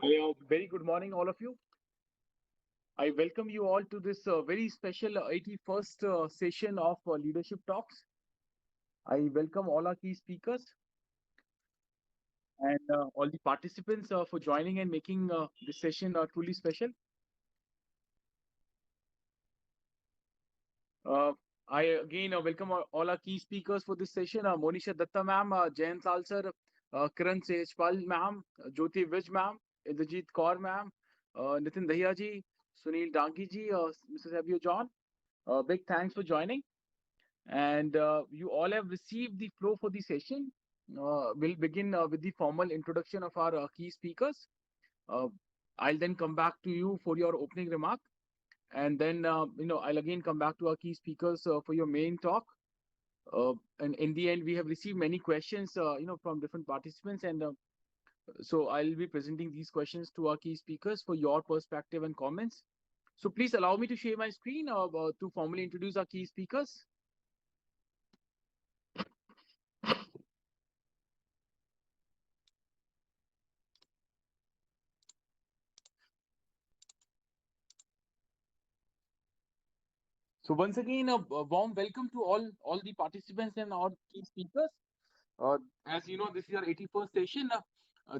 Very good morning, all of you. I welcome you all to this very special 81st session of Leadership Talks. I welcome all our key speakers and all the participants for joining and making this session truly special. Uh, I again welcome all our key speakers for this session. Monisha Datta ma'am, Jayant Lal sir, Kiran Sejpal ma'am, Jyoti Vij ma'am, Indrajit Kaur ma'am, Nitin Dahiya ji, Sunil Dangi ji, Mrs. Abhiyo John. Big thanks for joining. And you all have received the flow for the session. We'll begin with the formal introduction of our key speakers. Uh, I'll then come back to you for your opening remark, and then I'll again come back to our key speakers for your main talk. And in the end, we have received many questions, from different participants, and so I'll be presenting these questions to our key speakers for your perspective and comments. So please allow me to share my screen to formally introduce our key speakers. So once again, a warm welcome to all the participants and our key speakers. As you know, this is our 81st session.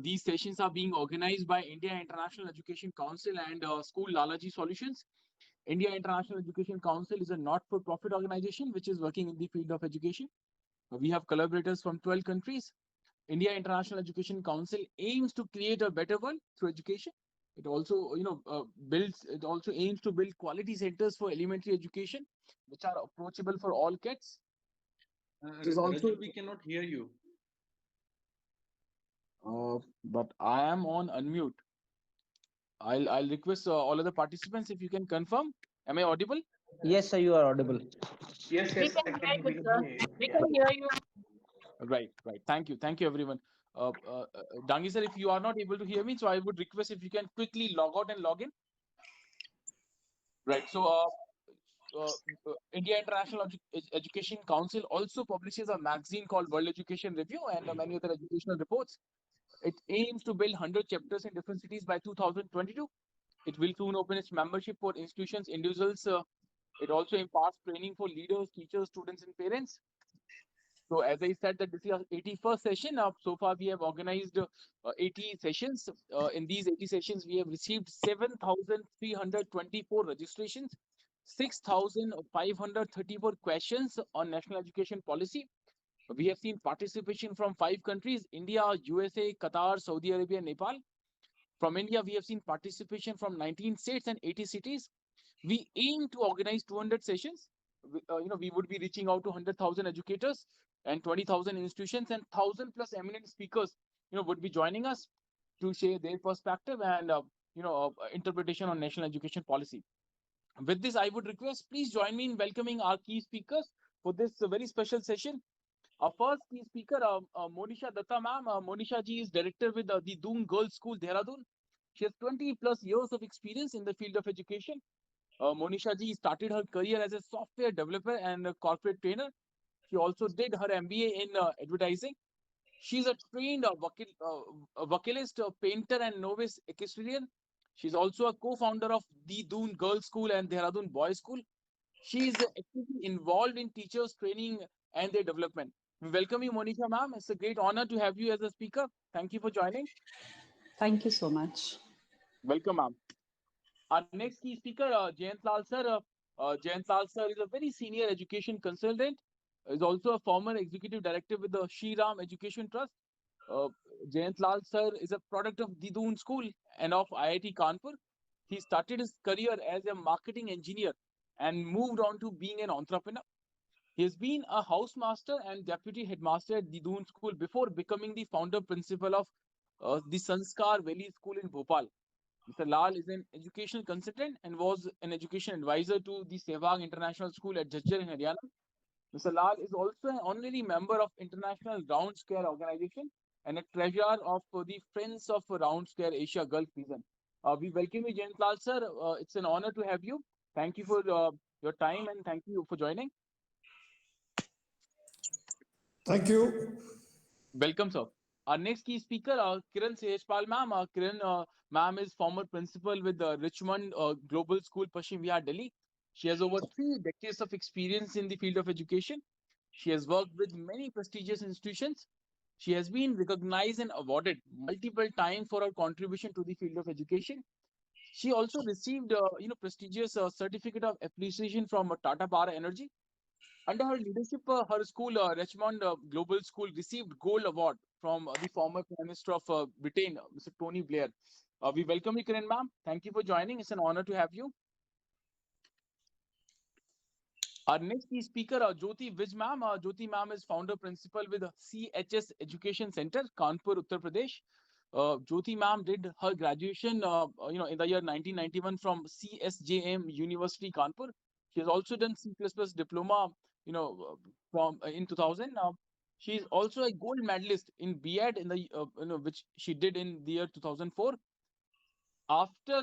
These sessions are being organized by India International Education Council and School Lalaji Solutions. India International Education Council is a not-for-profit organization which is working in the field of education. We have collaborators from 12 countries. India International Education Council aims to create a better world through education. It also, builds. It also aims to build quality centers for elementary education, which are approachable for all kids. It is also. Rajul, we cannot hear you. But I am on unmute. I'll request all other participants if you can confirm. Am I audible? Yes, sir, you are audible. Yes, We yes, can hear you, sir. We yeah. can hear you. Right, right. Thank you, everyone. Dangi sir, if you are not able to hear me, so I would request if you can quickly log out and log in. Right. So, India International Education Council also publishes a magazine called World Education Review and many other educational reports. It aims to build 100 chapters in different cities by 2022. It will soon open its membership for institutions, individuals. It also imparts training for leaders, teachers, students, and parents. So, as I said, that this is our 81st session. So far, we have organized 80 sessions. In these 80 sessions, we have received 7,324 registrations, 6,534 questions on national education policy. We have seen participation from 5 countries: India, USA, Qatar, Saudi Arabia, Nepal. From India, we have seen participation from 19 states and 80 cities. We aim to organize 200 sessions. We would be reaching out to 100,000 educators and 20,000 institutions, and 1,000 plus eminent speakers, would be joining us to share their perspective and, interpretation on national education policy. With this, I would request, please join me in welcoming our key speakers for this very special session. Our first key speaker, Monisha Datta ma'am. Monisha ji is director with the Doon Girls School, Dehradun. She has 20 plus years of experience in the field of education. Monisha ji started her career as a software developer and a corporate trainer. She also did her MBA in advertising. She's a trained a vocalist, a painter, and novice equestrian. She's also a co-founder of the Doon Girls School and Dehradun Boys School. She is actively involved in teachers' training and their development. We welcome you, Monisha ma'am. It's a great honor to have you as a speaker. Thank you for joining. Thank you so much. Welcome, ma'am. Our next key speaker, Jayant Lal sir. Jayant Lal sir is a very senior education consultant. Is also a former executive director with the Shri Ram Education Trust. Uh, Jayant Lal sir is a product of Didoon School and of IIT Kanpur. He started his career as a marketing engineer and moved on to being an entrepreneur. He has been a housemaster and deputy headmaster at Didoon School before becoming the founder principal of the Sanskar Valley School in Bhopal. Mr. Lal is an educational consultant and was an education advisor to the Sehwag International School at Jhajjar in Haryana. Mr. Lal is also an honorary member of International Round Square Organization and a treasurer of the Friends of Round Square Asia Gulf region. We welcome you, Jayant Lal sir. It's an honor to have you. Thank you for your time and thank you for joining. Thank you. Welcome, sir. Our next key speaker, Kiran Sehajpal ma'am. Kiran ma'am is former principal with Richmond Global School, Paschim Vihar, Delhi. She has over 3 decades of experience in the field of education. She has worked with many prestigious institutions. She has been recognized and awarded multiple times for her contribution to the field of education. She also received, prestigious certificate of appreciation from Tata Power Energy. Under her leadership, her school, Richmond Global School, received Gold Award from the former Prime Minister of Britain, Mr. Tony Blair. We welcome you, Kiran ma'am. Thank you for joining. It's an honor to have you. Our next key speaker, Jyoti Vij ma'am. Jyoti ma'am is founder principal with CHS Education Center, Kanpur, Uttar Pradesh. Jyoti ma'am did her graduation, in the year 1991 from CSJM University, Kanpur. She has also done C++ diploma, from in 2000. She is also a gold medalist in BEd in the, which she did in the year 2004. After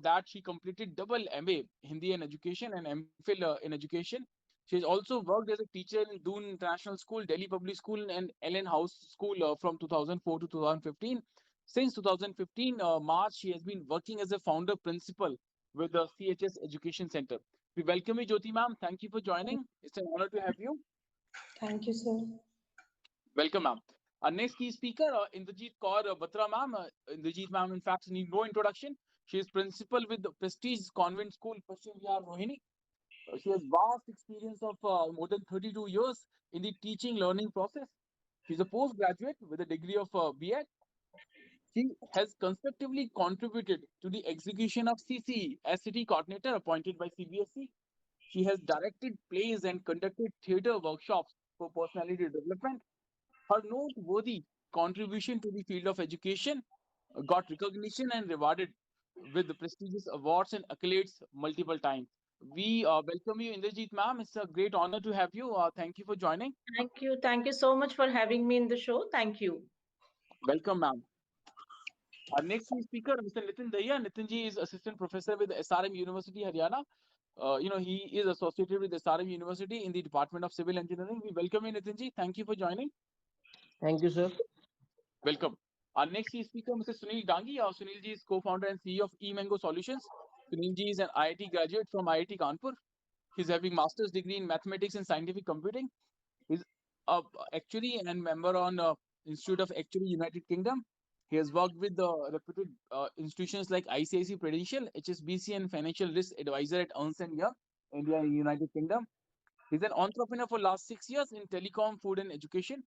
that, she completed double MA Hindi and education and MPhil in education. She has also worked as a teacher in Doon International School, Delhi Public School, and Ellen House School from 2004 to 2015. Since 2015 March, she has been working as a founder principal with the CHS Education Center. We welcome you, Jyoti ma'am. Thank you for joining. It's an honor to have you. Thank you, sir. Welcome, ma'am. Our next key speaker, Indrajit Kaur Batra, ma'am. Indrajit, ma'am, in fact, need no introduction. She is principal with the Prestige Convent School, Paschim Vihar, Rohini. She has vast experience of more than 32 years in the teaching learning process. She's a postgraduate with a degree of BEd. She has constructively contributed to the execution of CCE as city coordinator appointed by CBSE. She has directed plays and conducted theatre workshops for personality development. Her noteworthy contribution to the field of education got recognition and rewarded with the prestigious awards and accolades multiple times. We welcome you, Indrajit ma'am. It's a great honor to have you. Thank you for joining. Thank you. Thank you so much for having me in the show. Thank you. Welcome, ma'am. Our next speaker, Mr. Nitin Dahiya. Nitin ji is assistant professor with SRM University, Haryana. He is associated with SRM University in the Department of Civil Engineering. We welcome you, Nitin ji. Thank you for joining. Thank you, sir. Welcome. Our next speaker, Mr. Sunil Dangi. Sunil ji is co-founder and CEO of eMango Solutions. Sunil ji is an IIT graduate from IIT Kanpur. He's having master's degree in mathematics and scientific computing. He's actually a member on Institute of Actuary United Kingdom. He has worked with reputed institutions like ICICI Prudential, HSBC, and Financial Risk Advisor at Ernst & Young, India and United Kingdom. He's an entrepreneur for last 6 years in telecom, food, and education.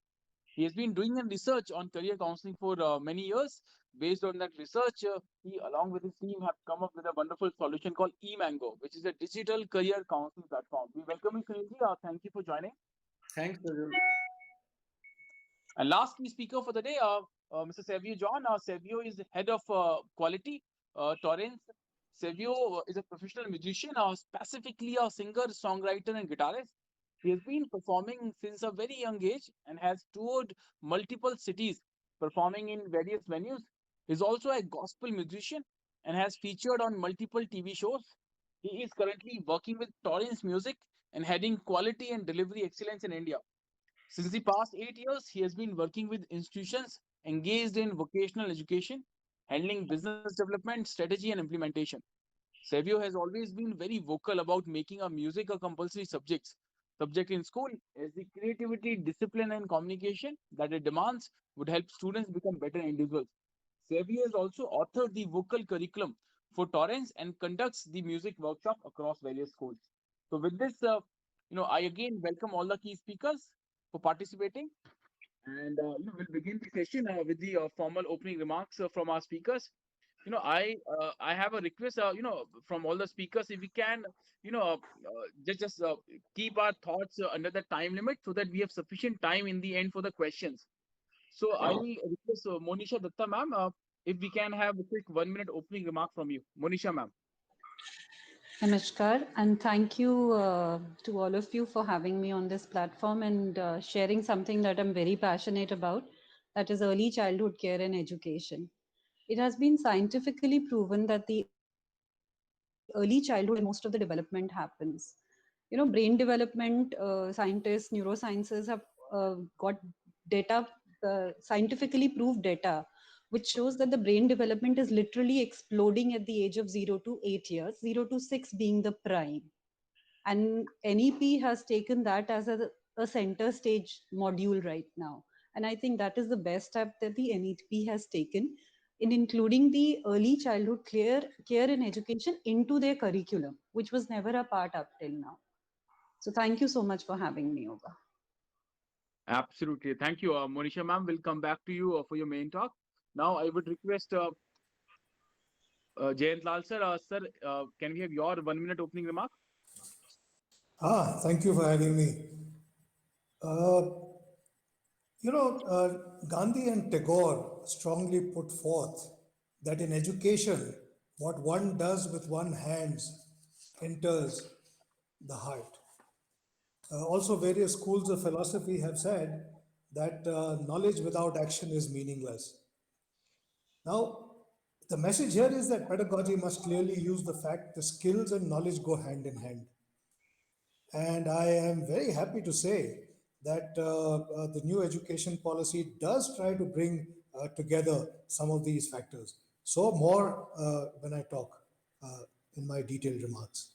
He has been doing a research on career counseling for many years. Based on that research, he, along with his team, have come up with a wonderful solution called eMango, which is a digital career counseling platform. We welcome you, Sunil. Thank you for joining. Thanks, sir. And last key speaker for the day, Mr. Savio John. Savio is the head of quality, Torrens. Savio is a professional musician, specifically a singer, songwriter, and guitarist. He has been performing since a very young age and has toured multiple cities, performing in various venues. He's also a gospel musician and has featured on multiple TV shows. He is currently working with Torrens Music and heading quality and delivery excellence in India. Since the past 8 years, he has been working with institutions engaged in vocational education, handling business development, strategy, and implementation. Savio has always been very vocal about making a music a compulsory subject in school, as the creativity, discipline, and communication that it demands would help students become better individuals. Savio has also authored the vocal curriculum for Torrens and conducts the music workshop across various schools. So with this, I again welcome all the key speakers for participating. And we'll begin the session with the formal opening remarks from our speakers. I have a request, from all the speakers, if we can, just keep our thoughts under the time limit so that we have sufficient time in the end for the questions. So I will request Monisha Datta ma'am, if we can have a quick 1-minute opening remark from you. Monisha ma'am. Namaskar, and thank you to all of you for having me on this platform and sharing something that I'm very passionate about, that is early childhood care and education. It has been scientifically proven that the early childhood is where most of the development happens. Brain development, scientists, neurosciences have got data scientifically proved data which shows that the brain development is literally exploding at the age of 0 to 8 years, 0 to 6 being the prime. And NEP has taken that as a center stage module right now. And I think that is the best step that the NEP has taken in including the early childhood care and education into their curriculum, which was never a part up till now. So thank you so much for having me over. Absolutely. Thank you. Monisha ma'am, will come back to you for your main talk. Now, I would request Jayant Lal sir. Sir, can we have your 1 minute opening remark? Thank you for having me. Gandhi and Tagore strongly put forth that in education, what one does with one hands enters the heart. Also, various schools of philosophy have said that knowledge without action is meaningless. Now, the message here is that pedagogy must clearly use the fact the skills and knowledge go hand in hand. And I am very happy to say that the new education policy does try to bring together some of these factors. So, more when I talk in my detailed remarks.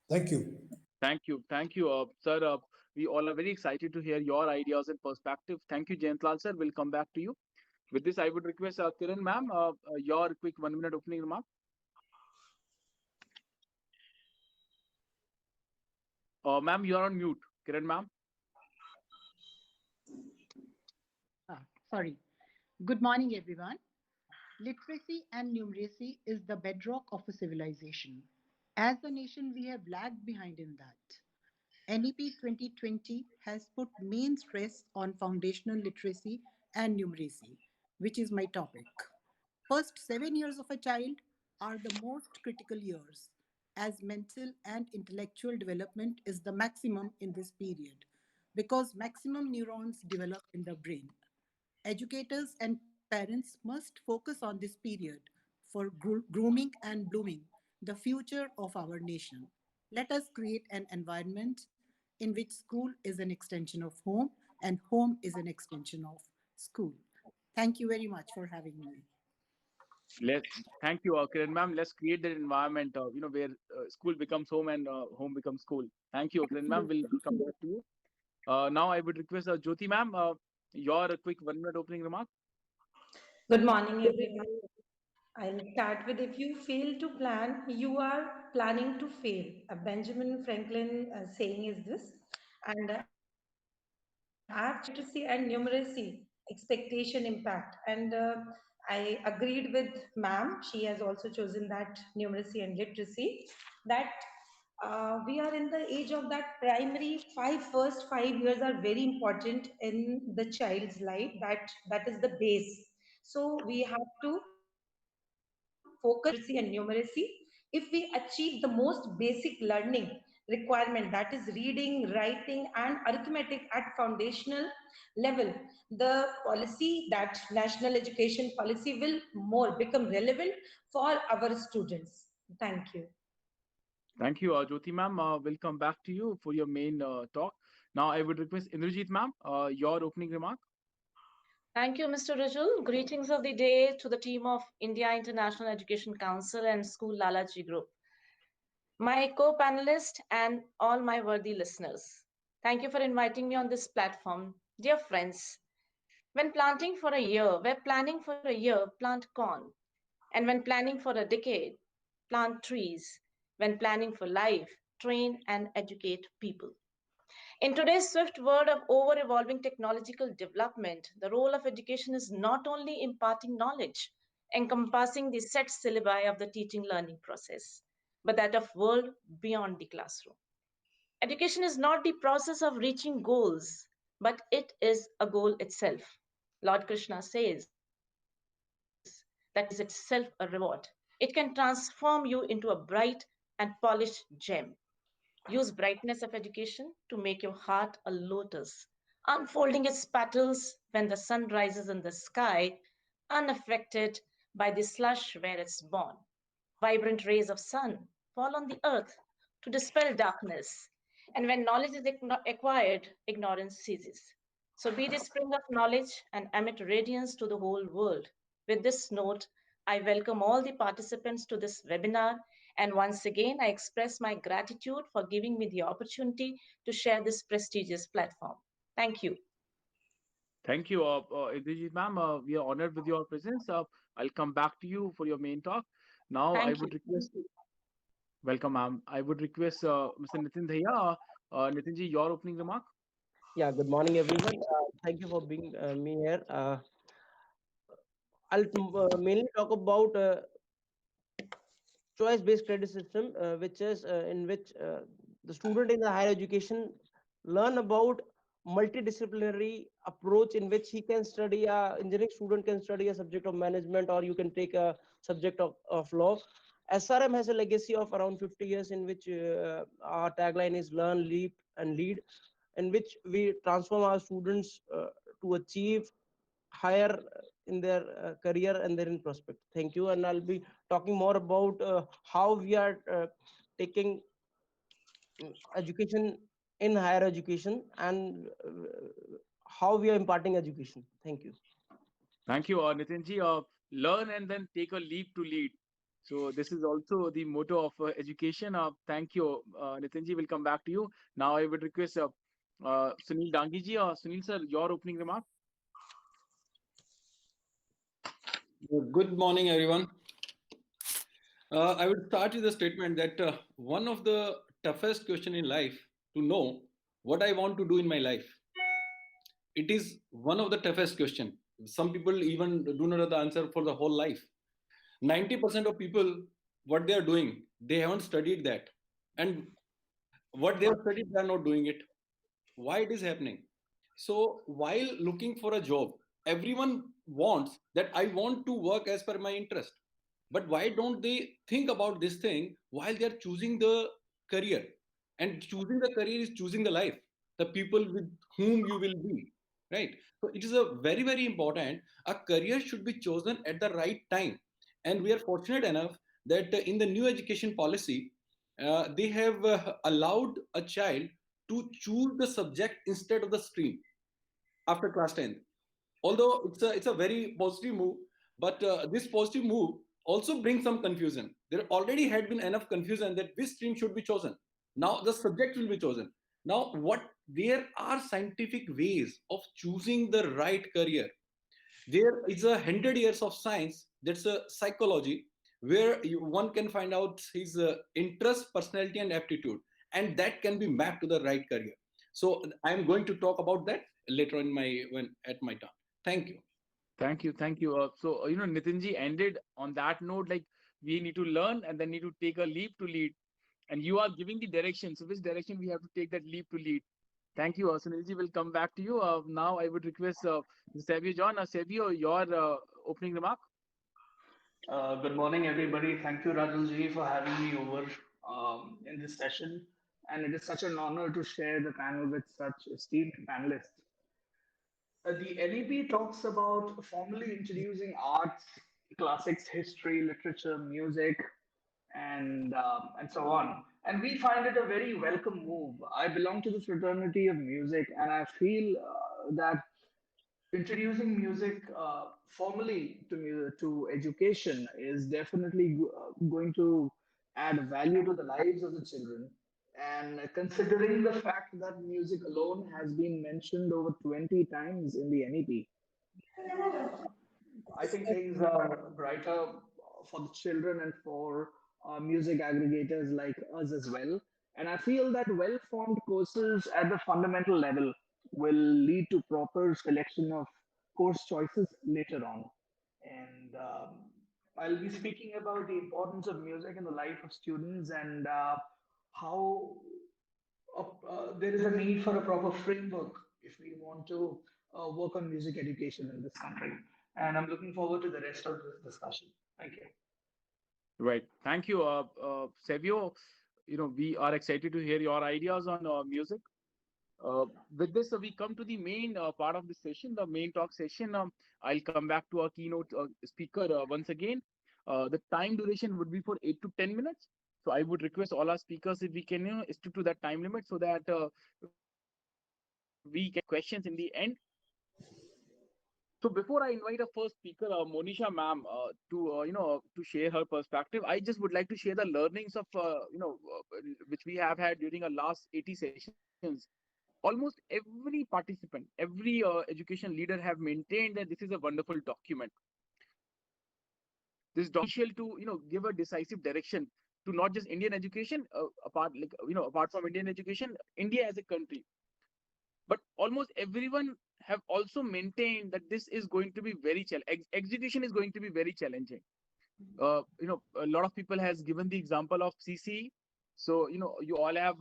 Thank you. Thank you. Thank you, sir. We all are very excited to hear your ideas and perspective. Thank you, Jayant Lal sir. We'll come back to you. With this, I would request Kiran ma'am, your quick 1 minute opening remark. Ma'am, you are on mute. Kiran ma'am. Sorry. Good morning, everyone. Literacy and numeracy is the bedrock of a civilization. As a nation, we have lagged behind in that. NEP 2020 has put main stress on foundational literacy and numeracy, which is my topic. First 7 years of a child are the most critical years, as mental and intellectual development is the maximum in this period, because maximum neurons develop in the brain. Educators and parents must focus on this period for grooming and blooming the future of our nation. Let us create an environment in which school is an extension of home and home is an extension of school. Thank you very much for having me. Let Thank you, Kiran ma'am. Let's create that environment, where school becomes home and home becomes school. Thank you, Kiran ma'am. We'll come back to you. Now, I would request Jyoti ma'am, your quick 1 minute opening remark. Good morning, everyone. I'll start with if you fail to plan, you are planning to fail. A Benjamin Franklin saying is this. And literacy and numeracy, expectation impact. And I agreed with ma'am. She has also chosen that numeracy and literacy. That we are in the age of that primary first 5 years are very important in the child's life. That is the base. So we have to focus literacy and numeracy. If we achieve the most basic learning requirement, that is reading, writing, and arithmetic at foundational level, the policy, that national education policy, will more become relevant for our students. Thank you. Thank you, Jyoti ma'am. We'll come back to you for your main talk. Now, I would request Indrajit ma'am, your opening remark. Thank you, Mr. Rajul. Greetings of the day to the team of India International Education Council and School Lalaji Group, my co-panelists, and all my worthy listeners. Thank you for inviting me on this platform. Dear friends, when planning for a year, plant corn. And when planning for a decade, plant trees. When planning for life, train and educate people. In today's swift world of ever-evolving technological development, the role of education is not only imparting knowledge, encompassing the set syllabi of the teaching learning process, but that of world beyond the classroom. Education is not the process of reaching goals, but it is a goal itself. Lord Krishna says that is itself a reward. It can transform you into a bright and polished gem. Use brightness of education to make your heart a lotus, unfolding its petals when the sun rises in the sky, unaffected by the slush where it's born. Vibrant rays of sun fall on the earth to dispel darkness, and when knowledge is acquired, ignorance ceases. So be the spring of knowledge and emit radiance to the whole world. With this note, I welcome all the participants to this webinar. And once again, I express my gratitude for giving me the opportunity to share this prestigious platform. Thank you. Thank you, Indrajit ma'am. We are honored with your presence. I'll come back to you for your main talk. Now, I Thank would you. request, welcome ma'am. I would request Mr. Nitin Dhaya. Nitin ji, your opening remark. Yeah, good morning, everyone. Thank you for being me here. I'll mainly talk about choice-based credit system, which is in which the student in the higher education learn about multidisciplinary approach in which he can study. Engineering student can study a subject of management, or you can take a subject of law. SRM has a legacy of around 50 years in which our tagline is learn, leap, and lead, in which we transform our students to achieve higher in their career and their in prospect. Thank you. And I'll be talking more about how we are taking education in higher education and how we are imparting education. Thank you. Thank you, Nitin ji. Learn and then take a leap to lead. So this is also the motto of education. Thank you, Nitin ji. We'll come back to you. Now I would request Sunil Dangi ji. Sunil sir, your opening remark. Good morning, everyone. I would start with a statement that one of the toughest question in life to know what I want to do in my life. It is one of the toughest question. Some people even do not have the answer for the whole life. 90% of people, what they are doing, they haven't studied that. And what they have studied, they are not doing it. Why it is happening? So while looking for a job, everyone wants that I want to work as per my interest. But why don't they think about this thing while they're choosing the career? And choosing the career is choosing the life, the people with whom you will be, right? So it is a very, very important. A career should be chosen at the right time. And we are fortunate enough that in the new education policy, they have allowed a child to choose the subject instead of the stream after class 10th. Although it's a very positive move, but this positive move also brings some confusion. There already had been enough confusion that which stream should be chosen. Now the subject will be chosen. Now what there are scientific ways of choosing the right career. There is 100 years of science, that's a psychology, where one can find out his interest, personality, and aptitude, and that can be mapped to the right career. So I'm going to talk about that later in my when at my turn. Thank you. Thank you, thank you. So Nitin ji ended on that note, like we need to learn and then need to take a leap to lead. And you are giving the direction. So which direction we have to take that leap to lead? Thank you, Sunil ji. Will come back to you. Now I would request Savio John. Savio, your opening remark. Good morning, everybody. Thank you, Rajulji, for having me over in this session. And it is such an honor to share the panel with such esteemed panelists. The NEP talks about formally introducing arts, classics, history, literature, music, and so on. And we find it a very welcome move. I belong to the fraternity of music, and I feel that introducing music formally to education is definitely going to add value to the lives of the children. And considering the fact that music alone has been mentioned over 20 times in the NEP, I think things are brighter for the children and for music aggregators like us as well. And I feel that well formed courses at the fundamental level will lead to proper selection of course choices later on. And I'll be speaking about the importance of music in the life of students and how there is a need for a proper framework if we want to work on music education in this country. And I'm looking forward to the rest of this discussion. Thank you. Right. Thank you, Savio. We are excited to hear your ideas on music. With this, we come to the main part of the session, the main talk session. I'll come back to our keynote speaker once again. The time duration would be for 8 to 10 minutes. So I would request all our speakers if we can stick to that time limit so that we get questions in the end. So before I invite our first speaker, Monisha ma'am, to share her perspective, I just would like to share the learnings of which we have had during our last 80 sessions. Almost every participant, every education leader have maintained that this is a wonderful document. This document to give a decisive direction to not just Indian education, apart from Indian education, India as a country. But almost everyone have also maintained that this is going to be very execution is going to be very challenging. A lot of people has given the example of CC. So you all have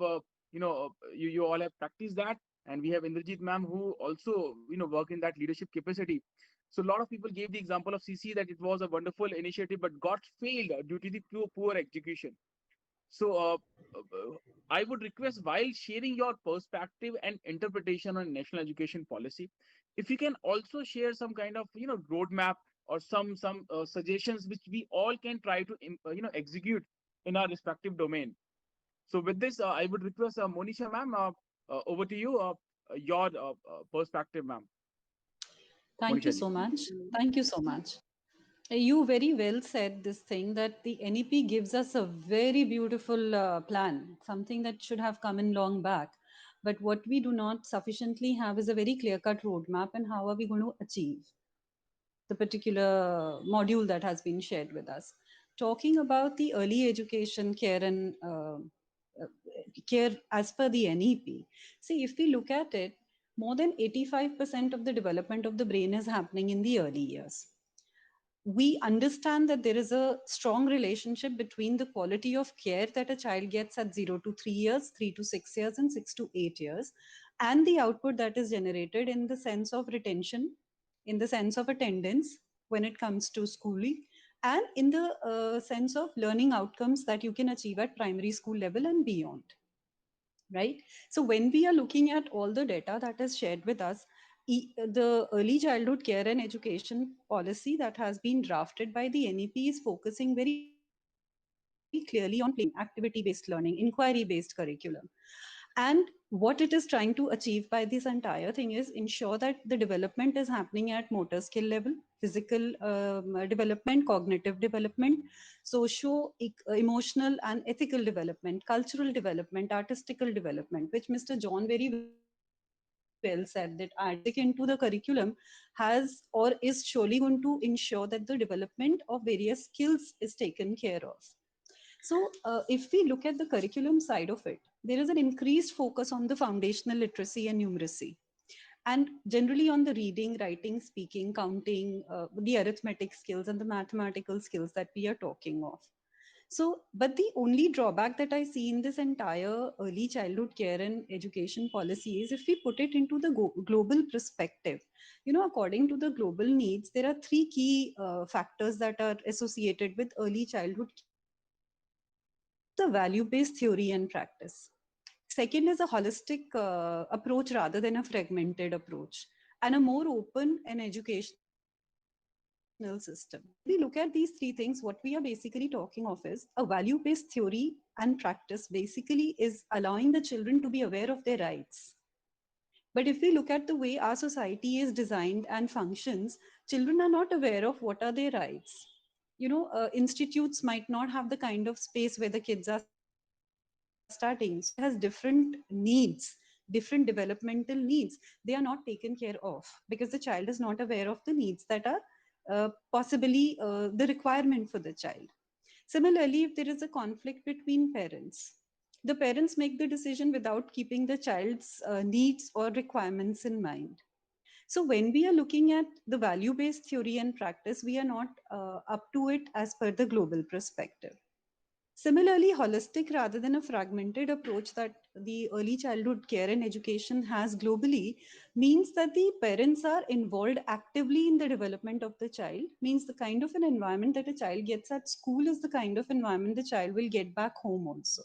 you all have practiced that, and we have Indrajit ma'am who also work in that leadership capacity. So a lot of people gave the example of CC, that it was a wonderful initiative but got failed due to the poor execution. So, I would request, while sharing your perspective and interpretation on national education policy, if you can also share some kind of roadmap or some suggestions which we all can try to execute in our respective domain. So, with this, I would request Monisha ma'am, over to you. Your perspective, ma'am. Thank you Monisha ji. so much. Thank you so much. You very well said this thing that the NEP gives us a very beautiful plan, something that should have come in long back. But what we do not sufficiently have is a very clear cut roadmap, and how are we going to achieve the particular module that has been shared with us. Talking about the early education care and care as per the NEP, see, if we look at it, more than 85% of the development of the brain is happening in the early years. We understand that there is a strong relationship between the quality of care that a child gets at 0 to 3 years, 3 to 6 years, and 6 to 8 years, and the output that is generated in the sense of retention, in the sense of attendance when it comes to schooling, and in the sense of learning outcomes that you can achieve at primary school level and beyond. Right? So when we are looking at all the data that is shared with us, the early childhood care and education policy that has been drafted by the NEP is focusing very clearly on activity-based learning, inquiry-based curriculum. And what it is trying to achieve by this entire thing is ensure that the development is happening at motor skill level, physical development, cognitive development, socio emotional and ethical development, cultural development, artistical development, which Mr. John very well said, that adding music into the curriculum has or is surely going to ensure that the development of various skills is taken care of. So, if we look at the curriculum side of it, there is an increased focus on the foundational literacy and numeracy, and generally on the reading, writing, speaking, counting, the arithmetic skills, and the mathematical skills that we are talking of. So, but the only drawback that I see in this entire early childhood care and education policy is if we put it into the global perspective. According to the global needs, there are three key factors that are associated with early childhood care and education. One is the value-based theory and practice. Second is a holistic approach rather than a fragmented approach, and a more open and educational system. When we look at these three things, what we are basically talking of is a value-based theory and practice basically is allowing the children to be aware of their rights. But if we look at the way our society is designed and functions, children are not aware of what are their rights. Institutes might not have the kind of space where the kids are studying. So the child has different needs, different developmental needs. They are not taken care of because the child is not aware of the needs that are possibly the requirement for the child. Similarly, if there is a conflict between parents, the parents make the decision without keeping the child's needs or requirements in mind. So when we are looking at the value-based theory and practice, we are not up to it as per the global perspective. Similarly, holistic rather than a fragmented approach that the early childhood care and education has globally means that the parents are involved actively in the development of the child, means the kind of an environment that a child gets at school is the kind of environment the child will get back home also.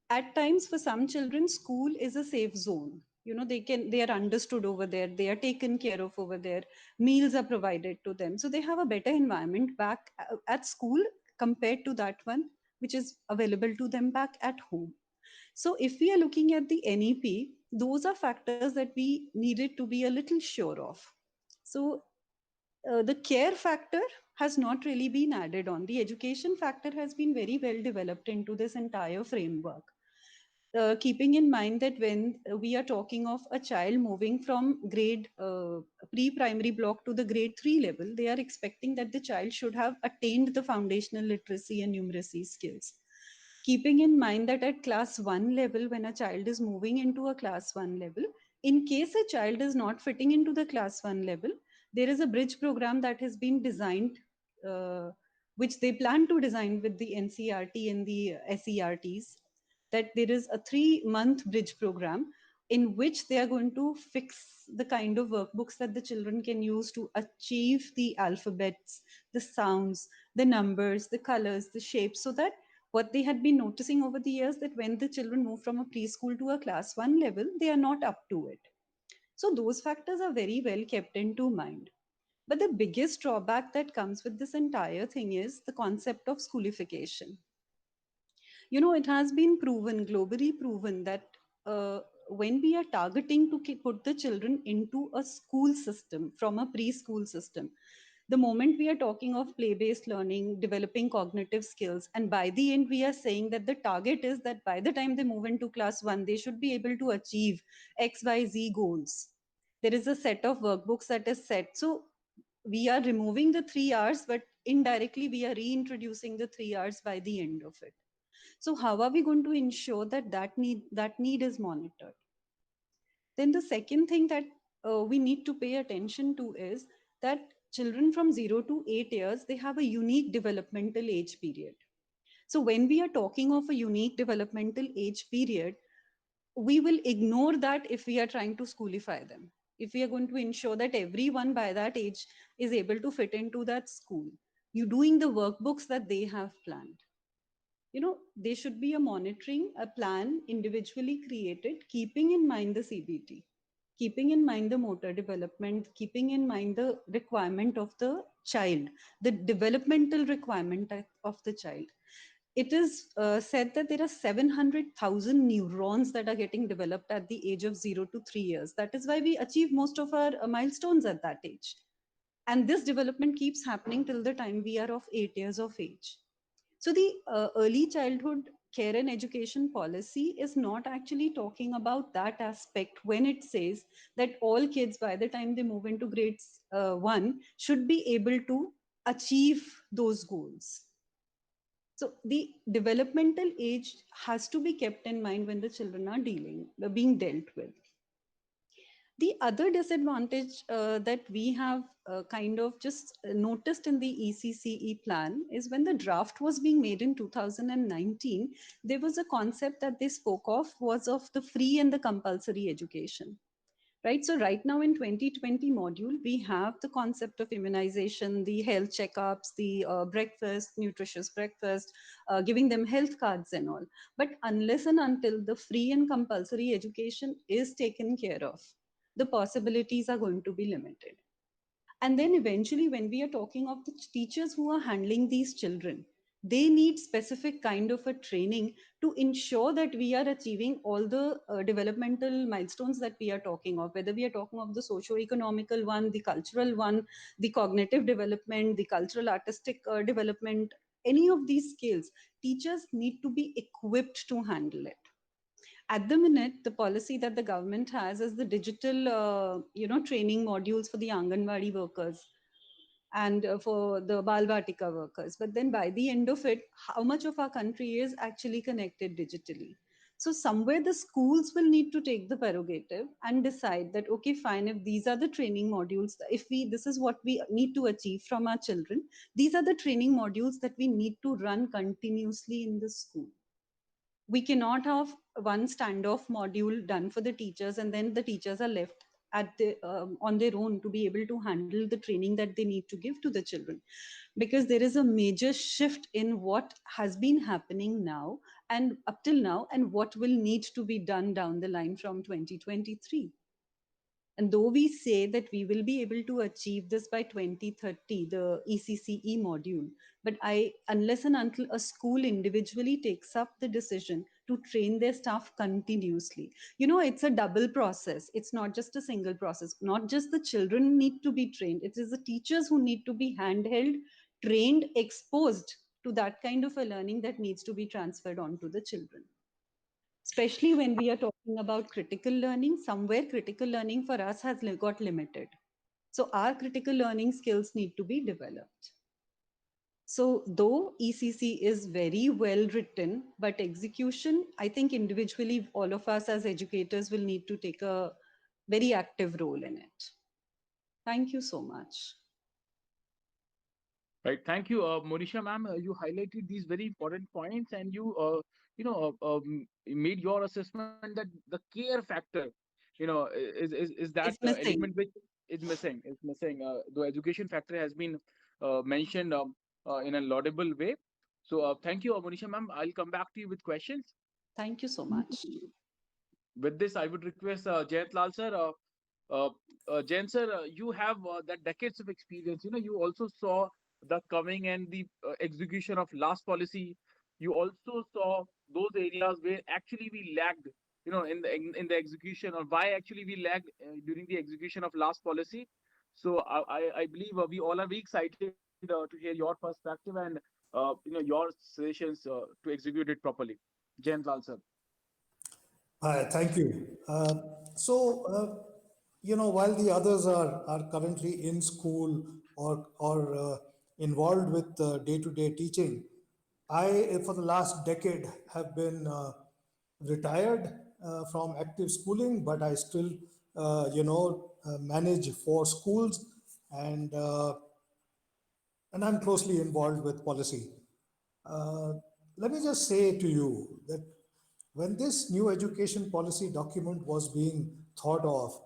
At times, for some children, school is a safe zone. They are understood over there, they are taken care of over there, meals are provided to them, so they have a better environment back at school compared to that one which is available to them back at home. So if we are looking at the NEP, those are factors that we needed to be a little sure of. So the care factor has not really been added on. The education factor has been very well developed into this entire framework. Keeping in mind that when we are talking of a child moving from grade pre-primary block to the grade 3 level, they are expecting that the child should have attained the foundational literacy and numeracy skills. Keeping in mind that at class 1 level, when a child is moving into a class 1 level, in case a child is not fitting into the class 1 level, there is a bridge program that has been designed, which they plan to design with the NCRT and the SERTs, that there is a 3-month bridge program in which they are going to fix the kind of workbooks that the children can use to achieve the alphabets, the sounds, the numbers, the colors, the shapes, so that what they had been noticing over the years, that when the children move from a preschool to a class 1 level, they are not up to it. So those factors are very well kept into mind. But the biggest drawback that comes with this entire thing is the concept of schoolification. You know, it has been proven, globally proven, that when we are targeting to put the children into a school system from a preschool system, the moment we are talking of play-based learning, developing cognitive skills, and by the end we are saying that the target is that by the time they move into class 1, they should be able to achieve XYZ goals. There is a set of workbooks that is set. So we are removing the 3 hours, but indirectly we are reintroducing the 3 hours by the end of it. So how are we going to ensure that that need is monitored? Then the second thing that we need to pay attention to is that children from 0 to 8 years, they have a unique developmental age period. So when we are talking of a unique developmental age period, we will ignore that if we are trying to schoolify them. If we are going to ensure that everyone by that age is able to fit into that school, you doing the workbooks that they have planned. You know, there should be a monitoring, a plan individually created, keeping in mind the CBT, keeping in mind the motor development, keeping in mind the requirement of the child, the developmental requirement of the child. It is said that there are 700,000 neurons that are getting developed at the age of 0 to 3 years. That is why we achieve most of our milestones at that age. And this development keeps happening till the time we are of 8 years of age. So the early childhood care and education policy is not actually talking about that aspect when it says that all kids by the time they move into grades 1 should be able to achieve those goals. So the developmental age has to be kept in mind when the children are being dealt with. The other disadvantage that we have kind of just noticed in the ECCE plan is when the draft was being made in 2019, there was a concept that they spoke of was of the free and the compulsory education. Right. So right now in 2020 module, we have the concept of immunization, the health checkups, the breakfast, nutritious breakfast, giving them health cards and all. But unless and until the free and compulsory education is taken care of, the possibilities are going to be limited. And then eventually, when we are talking of the teachers who are handling these children, they need specific kind of a training to ensure that we are achieving all the developmental milestones that we are talking of, whether we are talking of the socio-economical one, the cultural one, the cognitive development, the cultural artistic development, any of these skills, teachers need to be equipped to handle it. At the minute, the policy that the government has is the digital, training modules for the Anganwadi workers and for the Balvatika workers. But then by the end of it, how much of our country is actually connected digitally? So somewhere the schools will need to take the prerogative and decide that, okay, fine, if these are the training modules, this is what we need to achieve from our children, these are the training modules that we need to run continuously in the school. We cannot have one standoff module done for the teachers and then the teachers are left on their own to be able to handle the training that they need to give to the children, because there is a major shift in what has been happening now and up till now and what will need to be done down the line from 2023. And though we say that we will be able to achieve this by 2030, the ECCE module, but unless and until a school individually takes up the decision to train their staff continuously. You know, it's a double process. It's not just a single process. Not just the children need to be trained. It is the teachers who need to be handheld, trained, exposed to that kind of a learning that needs to be transferred onto the children. Especially when we are talking about critical learning, somewhere critical learning for us has got limited. So our critical learning skills need to be developed. So though ECC is very well written, but execution, I think individually, all of us as educators will need to take a very active role in it. Thank you so much. Right. Thank you, Monisha ma'am. You highlighted these very important points, and you, made your assessment that the care factor, is that It's missing. element which is missing. Is missing. The education factor has been mentioned in a laudable way. So, thank you, Monisha ma'am. I'll come back to you with questions. Thank you so much. With this, I would request Jayant Lal sir. Jayant sir, you have that decades of experience. You also saw the coming and the execution of last policy. You also saw those areas where actually we lagged, in the execution, or why actually we lagged during the execution of last policy. So I believe we all are very excited to hear your perspective and your suggestions to execute it properly. Jayant Lal sir. Hi, thank you. While the others are currently in school or involved with day-to-day teaching, I, for the last decade, have been retired from active schooling, but I still, manage 4 schools, and I'm closely involved with policy. Uh, Let me just say to you that when this new education policy document was being thought of,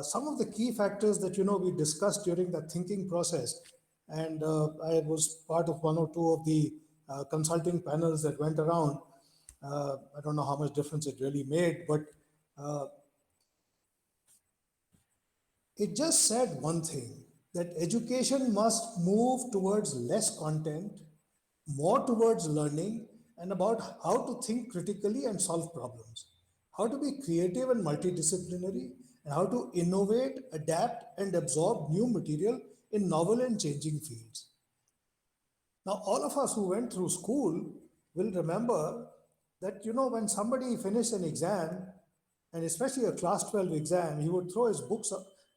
some of the key factors that we discussed during the thinking process, and I was part of 1 or 2 of the consulting panels that went around. I don't know how much difference it really made, but uh, it just said one thing, that education must move towards less content, more towards learning, and about how to think critically and solve problems, how to be creative and multidisciplinary, and how to innovate, adapt, and absorb new material in novel and changing fields. Now, all of us who went through school will remember that, when somebody finished an exam, and especially a class 12 exam, he would throw his books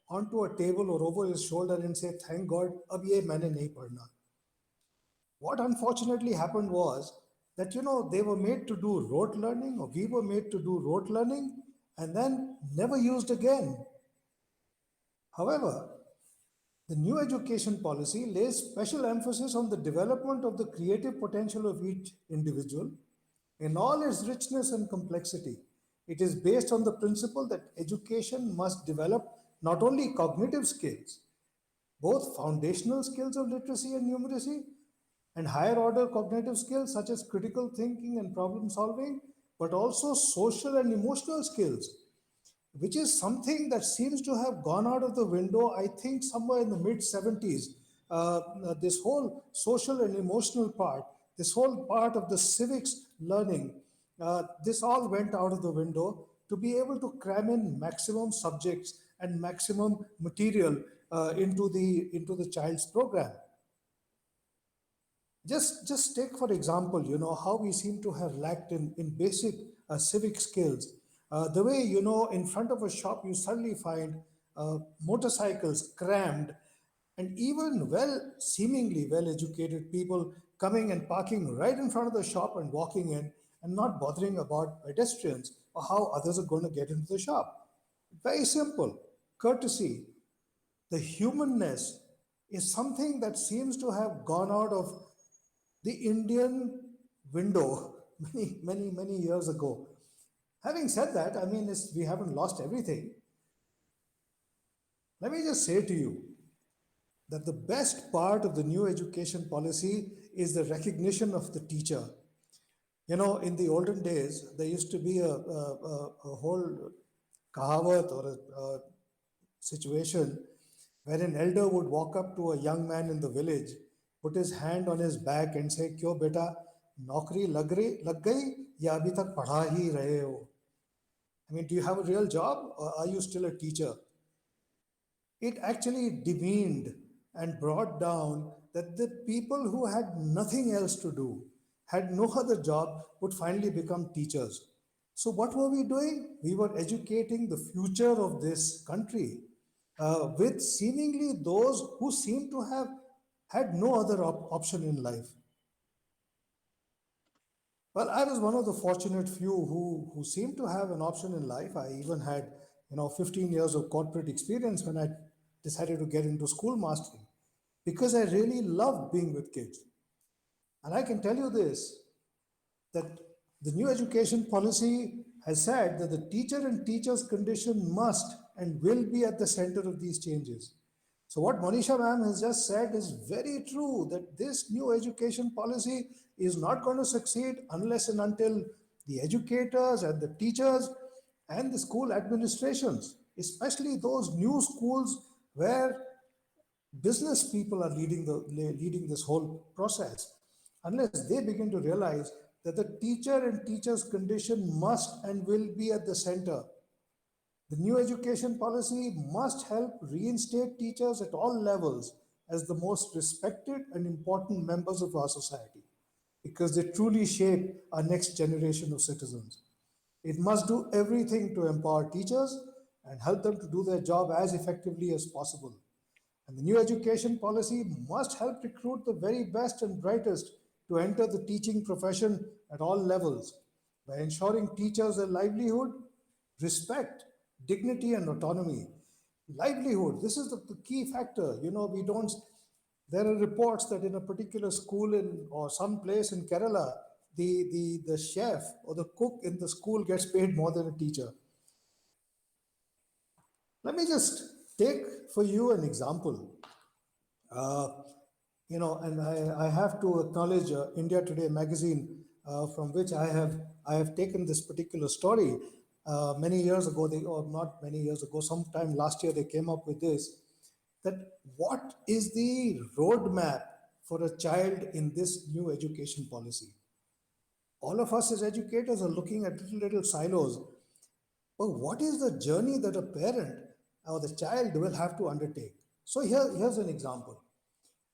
onto a table or over his shoulder and say, "Thank God, ab ye maine nahi padhna." What unfortunately happened was that, they were made to do rote learning, or we were made to do rote learning, and then never used again. However, the new education policy lays special emphasis on the development of the creative potential of each individual in all its richness and complexity. It is based on the principle that education must develop not only cognitive skills, both foundational skills of literacy and numeracy, and higher order cognitive skills such as critical thinking and problem solving, but also social and emotional skills, which is something that seems to have gone out of the window, I think, somewhere in the mid 70s. This whole social and emotional part, this whole part of the civics learning, this all went out of the window to be able to cram in maximum subjects and maximum material into the child's program. Just take for example, how we seem to have lacked in basic civic skills. The way, in front of a shop you suddenly find motorcycles crammed, and even seemingly well educated people coming and parking right in front of the shop and walking in, and not bothering about pedestrians or how others are going to get into the shop. Very simple. Courtesy, the humanness is something that seems to have gone out of the Indian window many years ago. Having said that, I mean, we haven't lost everything. Let me just say to you that the best part of the new education policy is the recognition of the teacher. In the olden days, there used to be a whole kahawat or a situation where an elder would walk up to a young man in the village, put his hand on his back and say, "Kyo beta, नौकरी लग गई या अभी तक पढ़ा ही रहे हो? I mean, do you have a real job or are you still a teacher? It actually demeaned and brought down that the people who had nothing else to do, had no other job, would finally become teachers. So, what were we doing? We were educating the future of this country with seemingly those who seem to have had no other option in life. Well, I was one of the fortunate few who seemed to have an option in life. I even had, 15 years of corporate experience when I decided to get into school mastering because I really loved being with kids. And I can tell you this, that the new education policy has said that the teacher and teacher's condition must and will be at the center of these changes. So what Monisha ma'am has just said is very true, that this new education policy is not going to succeed unless and until the educators and the teachers and the school administrations, especially those new schools where business people are leading this whole process, unless they begin to realize that the teacher and teacher's condition must and will be at the center. The new education policy must help reinstate teachers at all levels as the most respected and important members of our society because they truly shape our next generation of citizens. It must do everything to empower teachers and help them to do their job as effectively as possible. And the new education policy must help recruit the very best and brightest to enter the teaching profession at all levels by ensuring teachers a livelihood, respect, dignity, and autonomy. Livelihood, this is the key factor. We don't, there are reports that in a particular school or some place in Kerala, the chef or the cook in the school gets paid more than a teacher. Let me just take for you an example. Uh, and I have to acknowledge India Today magazine, from which I have taken this particular story. Many years ago, or not many years ago, sometime last year, they came up with this, that what is the roadmap for a child in this new education policy? All of us as educators are looking at little silos, but what is the journey that a parent or the child will have to undertake? So here's an example.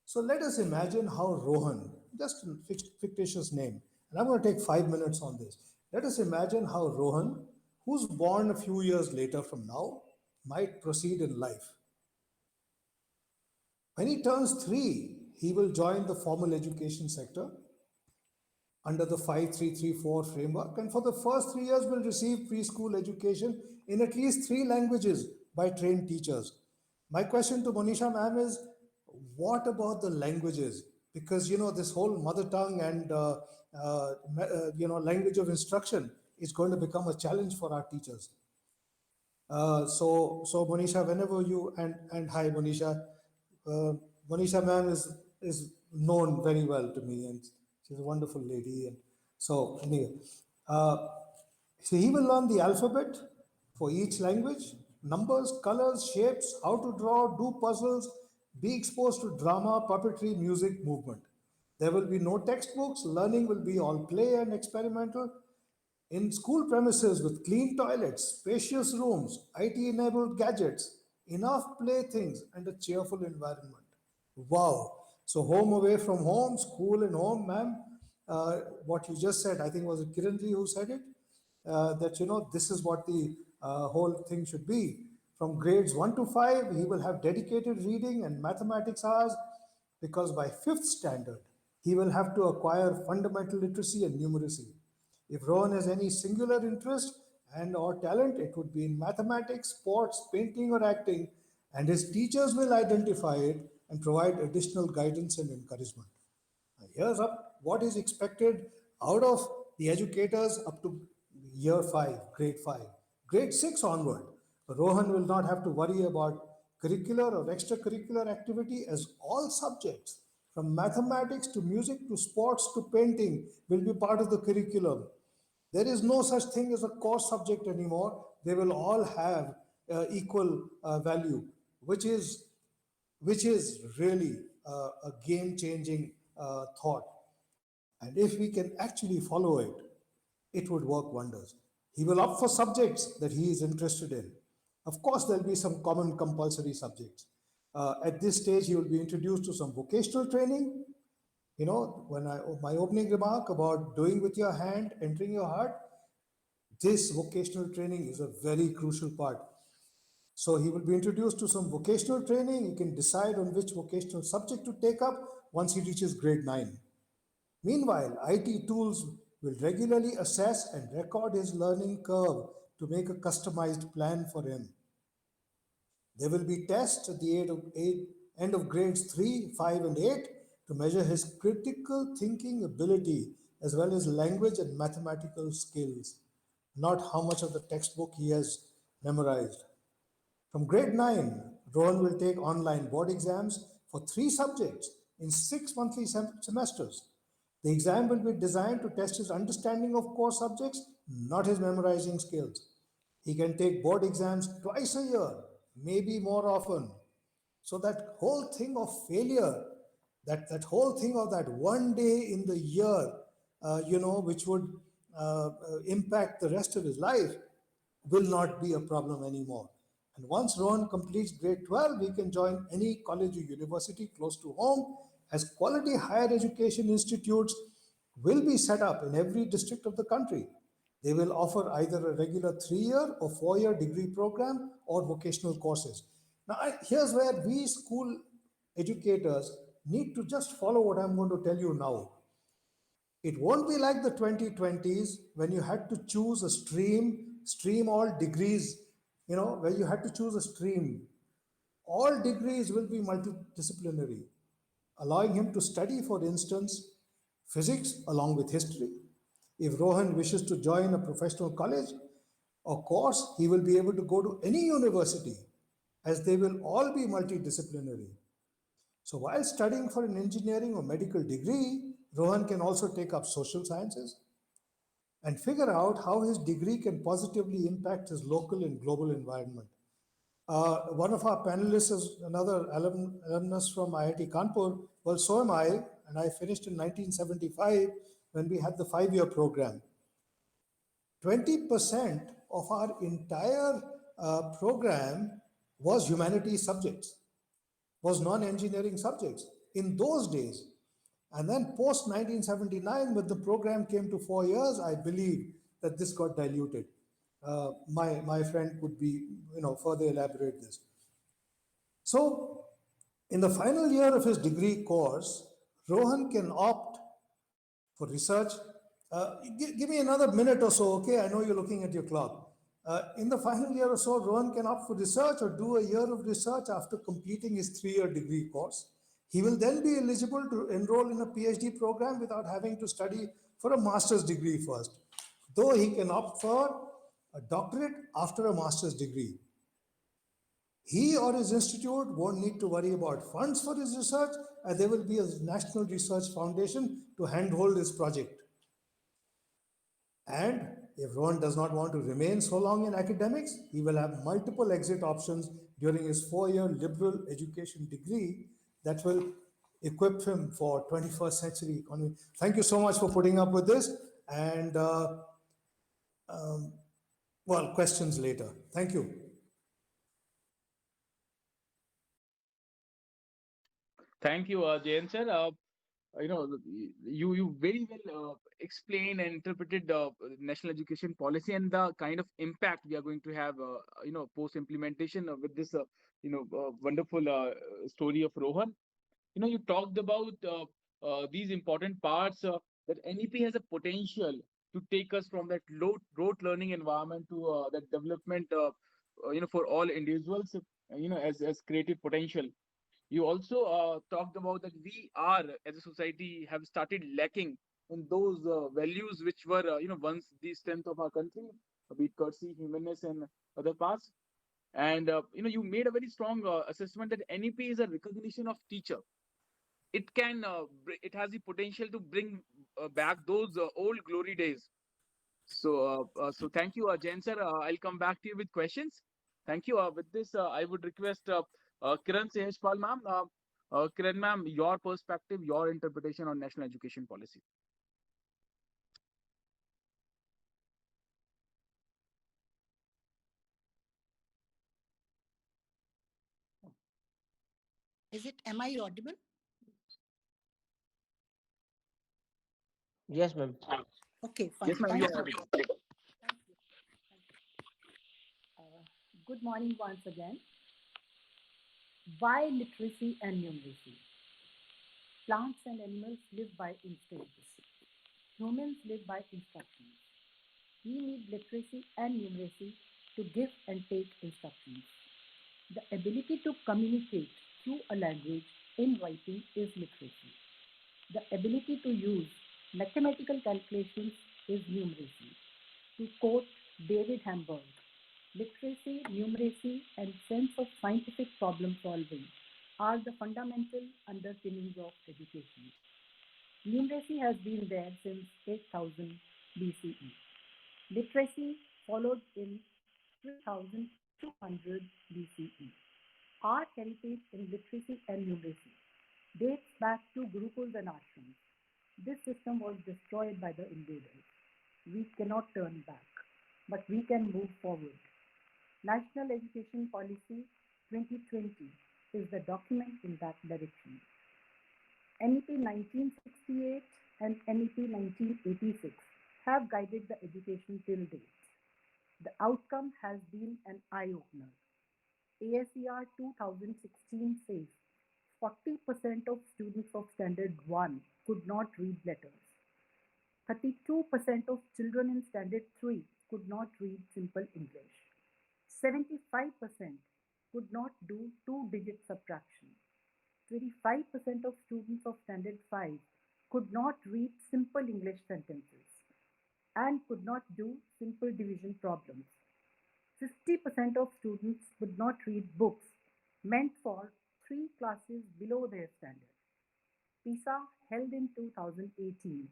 So let us imagine how Rohan, just a fictitious name, and I'm going to take 5 minutes on this. Let us imagine how Rohan, who's born a few years later from now, might proceed in life. When he turns 3, he will join the formal education sector under the 5334 framework, and for the first 3 years will receive preschool education in at least 3 languages by trained teachers. My question to Monisha ma'am is, what about the languages? Because this whole mother tongue and language of instruction is going to become a challenge for our teachers. So Monisha, whenever you and hi Monisha, Monisha ma'am is known very well to me, and she's a wonderful lady. And so anyway, so he will learn the alphabet for each language, numbers, colors, shapes, how to draw, do puzzles, be exposed to drama, puppetry, music, movement. There will be no textbooks. Learning will be all play and experimental. In school premises with clean toilets, spacious rooms, IT-enabled gadgets, enough playthings, and a cheerful environment. Wow. So home away from home, school and home, ma'am. What you just said, I think was it Kiranji who said it, that this is what the whole thing should be. From grades 1 to 5, he will have dedicated reading and mathematics hours, because by 5th standard, he will have to acquire fundamental literacy and numeracy. If Rohan has any singular interest and or talent, it would be in mathematics, sports, painting, or acting, and his teachers will identify it and provide additional guidance and encouragement. Now, here's up what is expected out of the educators up to year 5, grade 5. Grade 6 onward, Rohan will not have to worry about curricular or extracurricular activity, as all subjects from mathematics to music to sports to painting will be part of the curriculum. There is no such thing as a core subject anymore. They will all have equal value, which is really a game-changing thought. And if we can actually follow it, it would work wonders. He will opt for subjects that he is interested in. Of course, there'll be some common compulsory subjects. At this stage, he will be introduced to some vocational training. You know, when my opening remark about doing with your hand, entering your heart, this vocational training is a very crucial part. So he will be introduced to some vocational training. He can decide on which vocational subject to take up once he reaches grade 9. Meanwhile, IT tools will regularly assess and record his learning curve to make a customized plan for him. There will be tests at the end of grades 3, 5, and 8 to measure his critical thinking ability as well as language and mathematical skills, not how much of the textbook he has memorized. From grade 9, Rohan will take online board exams for 3 subjects in 6 monthly semesters. The exam will be designed to test his understanding of core subjects, not his memorizing skills. He can take board exams twice a year, maybe more often. So that whole thing of failure, that whole thing of that one day in the year, which would impact the rest of his life, will not be a problem anymore. And once Rohan completes grade 12, he can join any college or university close to home, as quality higher education institutes will be set up in every district of the country. They will offer either a regular 3-year or 4-year degree program or vocational courses. Now, here's where we school educators need to just follow what I'm going to tell you now. It won't be like the 2020s when you had to choose a stream all degrees, where you had to choose a stream. All degrees will be multidisciplinary, allowing him to study, for instance, physics along with history. If Rohan wishes to join a professional college or course, he will be able to go to any university, as they will all be multidisciplinary. So while studying for an engineering or medical degree, Rohan can also take up social sciences and figure out how his degree can positively impact his local and global environment. One of our panelists is another alumnus from IIT Kanpur. Well, so am I, and I finished in 1975 when we had the 5-year program. 20% of our entire program was humanities subjects, was non-engineering subjects in those days. And then post 1979, when the program came to 4 years, I believe that this got diluted. My friend could be, further elaborate this. So in the final year of his degree course, Rohan can opt for research. Give me another minute or so, okay? I know you're looking at your clock. In the final year or so, Rohan can opt for research or do a year of research after completing his 3-year degree course. He will then be eligible to enroll in a PhD program without having to study for a master's degree first, though he can opt for a doctorate after a master's degree. He or his institute won't need to worry about funds for his research, and there will be a National Research Foundation to handhold his project. And if Rohan does not want to remain so long in academics, he will have multiple exit options during his 4-year liberal education degree that will equip him for 21st century economy. Thank you so much for putting up with this. And questions later. Thank you. Thank you, Jayan sir. You very well explained and interpreted national education policy and the kind of impact we are going to have, post implementation with this, wonderful story of Rohan. You talked about these important parts that NEP has a potential to take us from that rote learning environment to that development, for all individuals, as creative potential. You also talked about that we are, as a society, have started lacking in those values which were, once the strength of our country, be it courtesy, humanness, and other parts. And you made a very strong assessment that NEP is a recognition of teacher. It can, it has the potential to bring back those old glory days. So, thank you, Jain sir. I'll come back to you with questions. Thank you. With this, I would request Kiran Sehajpal ma'am. Kiran ma'am, your perspective, your interpretation on national education policy. Am I audible? Yes, ma'am. Okay, fine. Yes, ma'am, Thank you you. are audible. Thank you. Thank you. Good morning once again. Why literacy and numeracy? Plants and animals live by instincts. Humans live by instructions. We need literacy and numeracy to give and take instructions. The ability to communicate through a language in writing is literacy. The ability to use mathematical calculations is numeracy. To quote David Hamburg, literacy, numeracy, and sense of scientific problem solving are the fundamental underpinnings of education. Numeracy has been there since 8000 BCE. Literacy followed in 3200 BCE. Our heritage in literacy and numeracy dates back to gurukuls and ashrams. This system was destroyed by the invaders. We cannot turn back, but we can move forward. National Education Policy 2020 is the document in that direction. NEP 1968 and NEP 1986 have guided the education till date. The outcome has been an eye-opener. ASER 2016 says 40% of students of Standard 1 could not read letters. 32% of children in Standard 3 could not read simple English. 75% could not do two-digit subtraction. 25% of students of Standard 5 could not read simple English sentences and could not do simple division problems. 50% of students would not read books meant for 3 classes below their standard. PISA, held in 2018,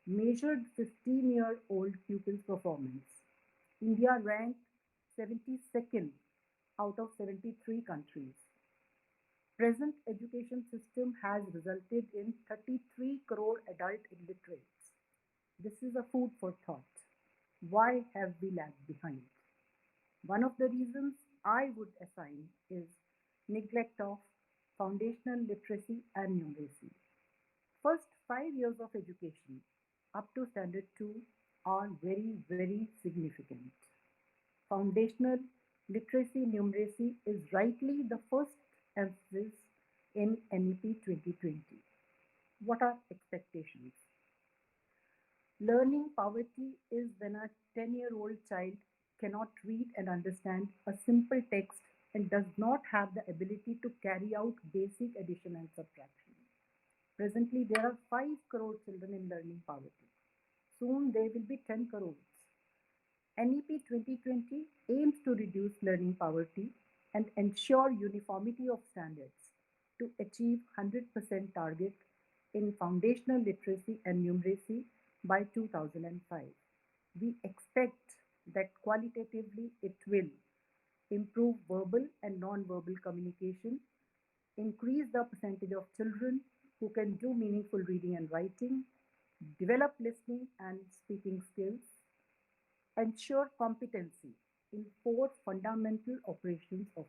measured 15-year-old pupils' performance. India ranked 72nd out of 73 countries. Present education system has resulted in 33 crore adult illiterates. This is a food for thought. Why have we lagged behind? One of the reasons I would assign is neglect of foundational literacy and numeracy. First 5 years of education up to Standard 2 are very, very significant. Foundational literacy numeracy is rightly the first emphasis in NEP 2020. What are expectations? Learning poverty is when a 10-year-old child cannot read and understand a simple text and does not have the ability to carry out basic addition and subtraction. Presently, there are 5 crore children in learning poverty. Soon there will be 10 crores. NEP 2020 aims to reduce learning poverty and ensure uniformity of standards to achieve 100% target in foundational literacy and numeracy by 2005. We expect that qualitatively it will improve verbal and non-verbal communication, increase the percentage of children who can do meaningful reading and writing, develop listening and speaking skills, ensure competency in 4 fundamental operations of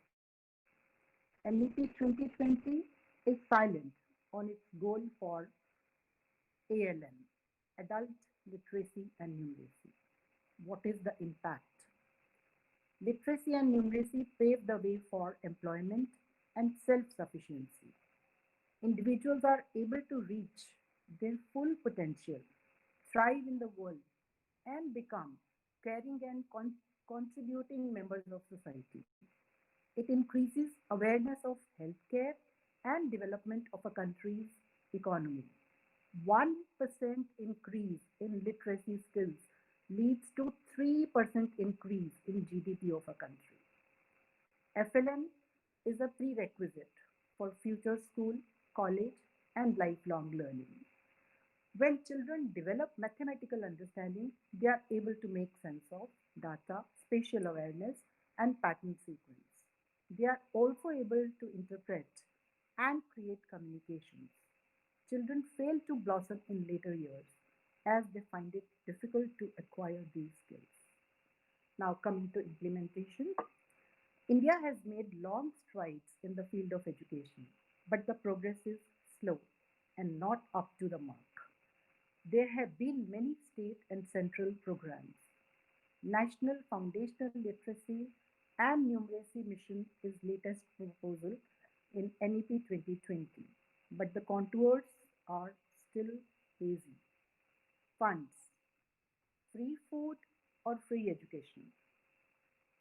NEP 2020 is silent on its goal for ALM, Adult Literacy and Numeracy. What is the impact? Literacy and numeracy pave the way for employment and self-sufficiency. Individuals are able to reach their full potential, thrive in the world, and become caring and contributing members of society. It increases awareness of healthcare and development of a country's economy. 1% increase in literacy skills leads to 3% increase in GDP of a country. FLN is a prerequisite for future school, college, and lifelong learning. When children develop mathematical understanding, they are able to make sense of data, spatial awareness, and pattern sequence. They are also able to interpret and create communications. Children fail to blossom in later years as they find it difficult to acquire these skills. Now, coming to implementation, India has made long strides in the field of education. but the progress is slow and not up to the mark. There have been many state and central programs. National Foundational Literacy and Numeracy Mission is latest proposal in NEP 2020, but the contours are still hazy. Funds, free food or free education.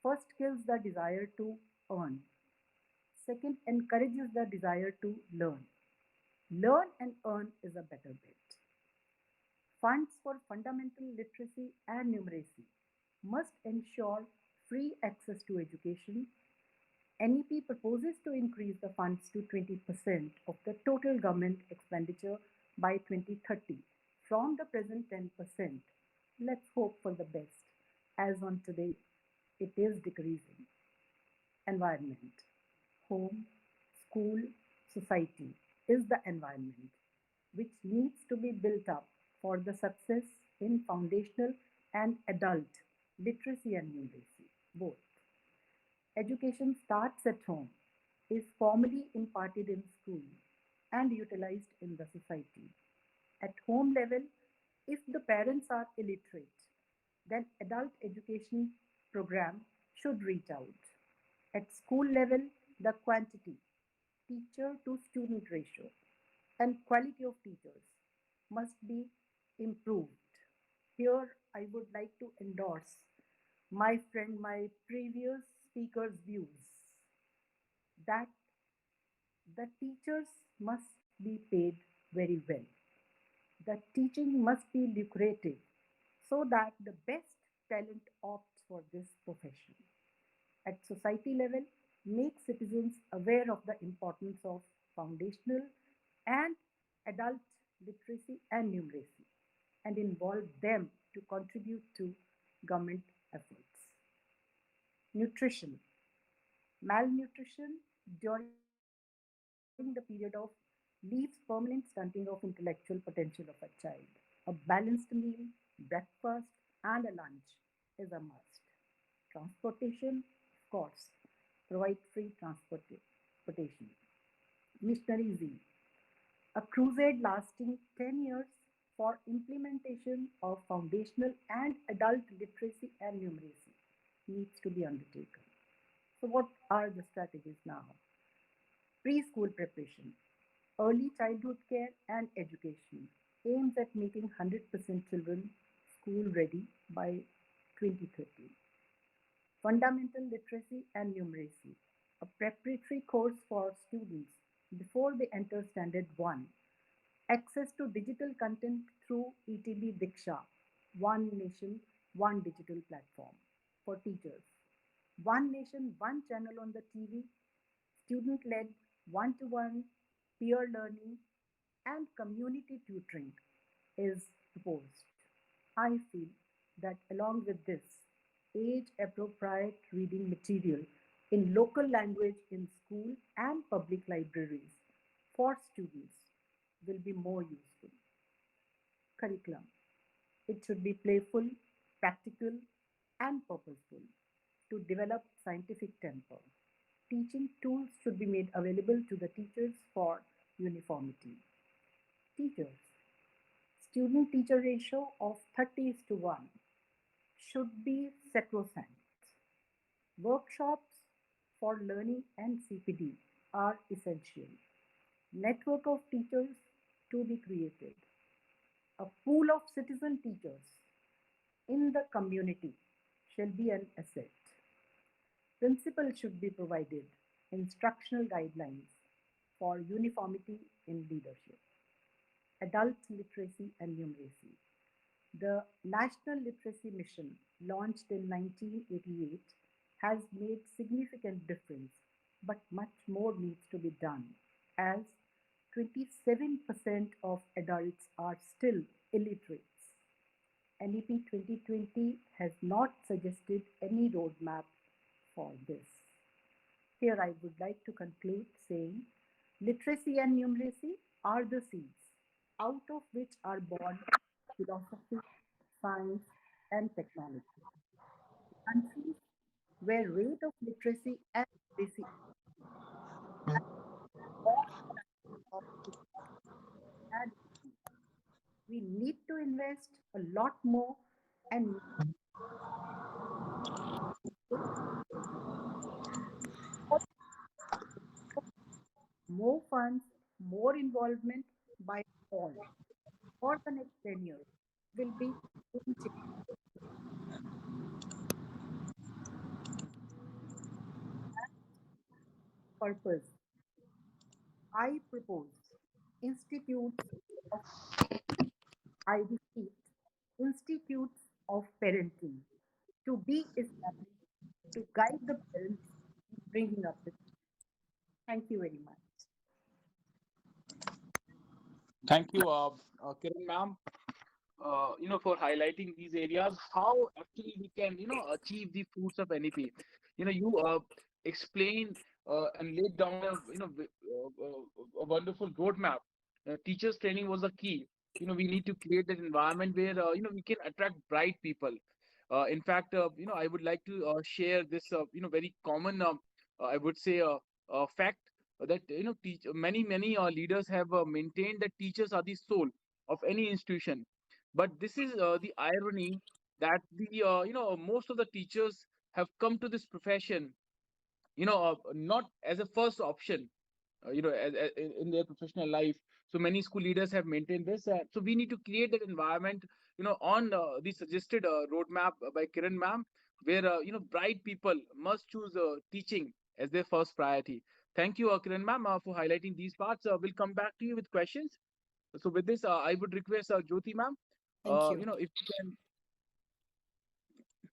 First kills the desire to earn. Second encourages the desire to learn. Learn and earn is a better bet. Funds for fundamental literacy and numeracy must ensure free access to education. NEP proposes to increase the funds to 20% of the total government expenditure by 2030 from the present 10%. Let's hope for the best. As on today, it is decreasing. Environment, home, school, society is the environment which needs to be built up for the success in foundational and adult literacy and numeracy, both. Education starts at home, is formally imparted in school and utilized in the society. At home level, if the parents are illiterate, then adult education program should reach out. At school level, the quantity, teacher to student ratio, and quality of teachers must be improved. Here, I would like to endorse my friend, my previous speaker's views that the teachers must be paid very well. The teaching must be lucrative so that the best talent opts for this profession. At society level, make citizens aware of the importance of foundational and adult literacy and numeracy and involve them to contribute to government efforts. Nutrition. Malnutrition during the period of leaves permanent stunting of intellectual potential of a child. A balanced meal, breakfast, and a lunch is a must. Transportation, of course, provide free transportation. Missionary zeal, a crusade lasting 10 years for implementation of foundational and adult literacy and numeracy needs to be undertaken. So, what are the strategies now? Preschool preparation, early childhood care and education aims at making 100% children school ready by 2030. Fundamental literacy and numeracy, a preparatory course for students before they enter Standard 1. Access to digital content through ETB Diksha, One Nation, One Digital Platform for teachers. One Nation, One Channel on the TV, student led one to one peer learning, and community tutoring is proposed. I feel that along with this, age appropriate reading material in local language in school and public libraries for students will be more useful. Curriculum. It should be playful, practical, and purposeful to develop scientific temper. Teaching tools should be made available to the teachers for uniformity. Teachers. Student teacher ratio of 30:1 should be sacrosanct. Workshops for learning and CPD are essential. Network of teachers to be created. A pool of citizen teachers in the community shall be an asset. Principal should be provided instructional guidelines for uniformity in leadership. Adult literacy and numeracy. The National Literacy Mission, launched in 1988, has made significant difference, but much more needs to be done, as 27% of adults are still illiterates. NEP 2020 has not suggested any roadmap for this. Here I would like to conclude saying literacy and numeracy are the seeds out of which are born philosophy, science, and technology. Countries where rate of literacy and literacy of that. We need to invest a lot more and more funds, more involvement by all for the next 10 years will be game changer. Purpose. I propose institutes of, I repeat, institutes of parenting to be established to guide the parents in bringing up the children. Thank you very much. Thank you, Kiran ma'am, for highlighting these areas, how actually we can, achieve the fruits of NEP. You explained and laid down a wonderful roadmap. Teachers training was the key. We need to create that environment where, we can attract bright people. In fact, I would like to share this, very common, I would say, fact that, many leaders have maintained that teachers are the soul of any institution. But this is the irony that the most of the teachers have come to this profession, not as a first option, in their professional life. So many school leaders have maintained this. So we need to create that environment, on the suggested roadmap by Kiran ma'am, where bright people must choose teaching as their first priority. Thank you, Kiran ma'am, for highlighting these parts. We'll come back to you with questions. So with this, I would request Jyoti ma'am, Thank you. if you can.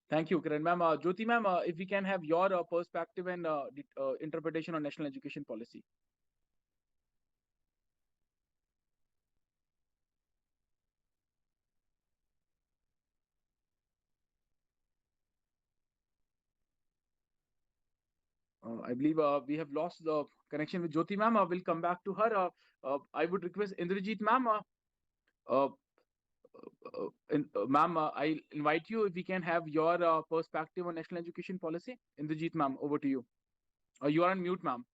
Thank you, Kiran ma'am. Jyoti ma'am, if we can have your perspective and interpretation on national education policy. I believe we have lost the connection with Jyoti ma'am. We'll come back to her. I would request Indrajit ma'am. Uh, Ma'am, I invite you if we can have your perspective on national education policy. Indrajit ma'am, over to you. You are on mute, ma'am.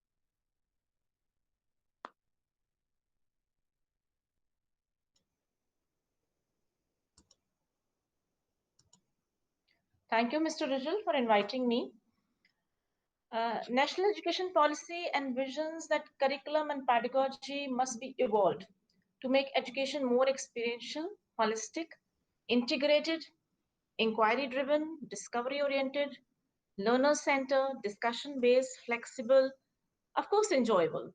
Thank you, Mr. Rijal, for inviting me. National education policy envisions that curriculum and pedagogy must be evolved to make education more experiential, holistic, integrated, inquiry driven, discovery oriented, learner centered, discussion based, flexible, of course, enjoyable.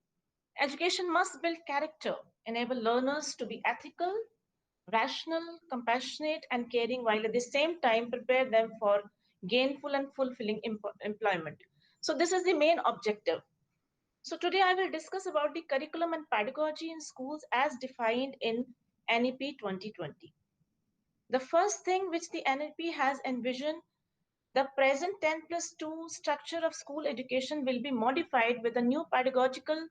Education must build character, enable learners to be ethical, rational, compassionate, and caring, while at the same time prepare them for gainful and fulfilling employment. So, this is the main objective. So, today I will discuss about the curriculum and pedagogy in schools as defined in NEP 2020. The first thing which the NEP has envisioned, the present 10 plus 2 structure of school education will be modified with a new pedagogical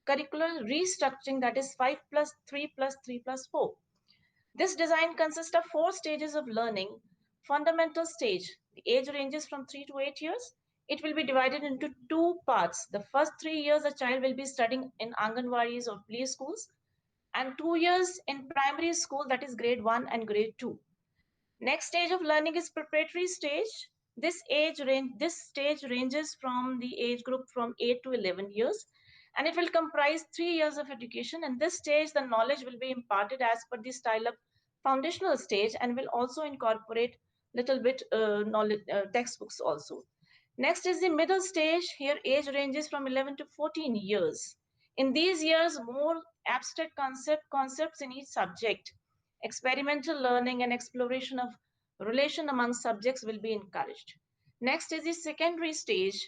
curricular restructuring, that is 5 plus 3 plus 3 plus 4. This design consists of 4 stages of learning. Fundamental stage, the age ranges from 3 to 8 years. It will be divided into 2 parts. The first 3 years, a child will be studying in Anganwadis or play schools, and 2 years in primary school, that is grade 1 and grade 2. Next stage of learning is preparatory stage. This stage ranges from the age group from 8 to 11 years, and it will comprise 3 years of education. In this stage, the knowledge will be imparted as per the style of foundational stage and will also incorporate little bit knowledge textbooks also. Next is the middle stage. Here age ranges from 11 to 14 years. In these years, more abstract concepts in each subject, experimental learning and exploration of relation among subjects will be encouraged. Next is the secondary stage.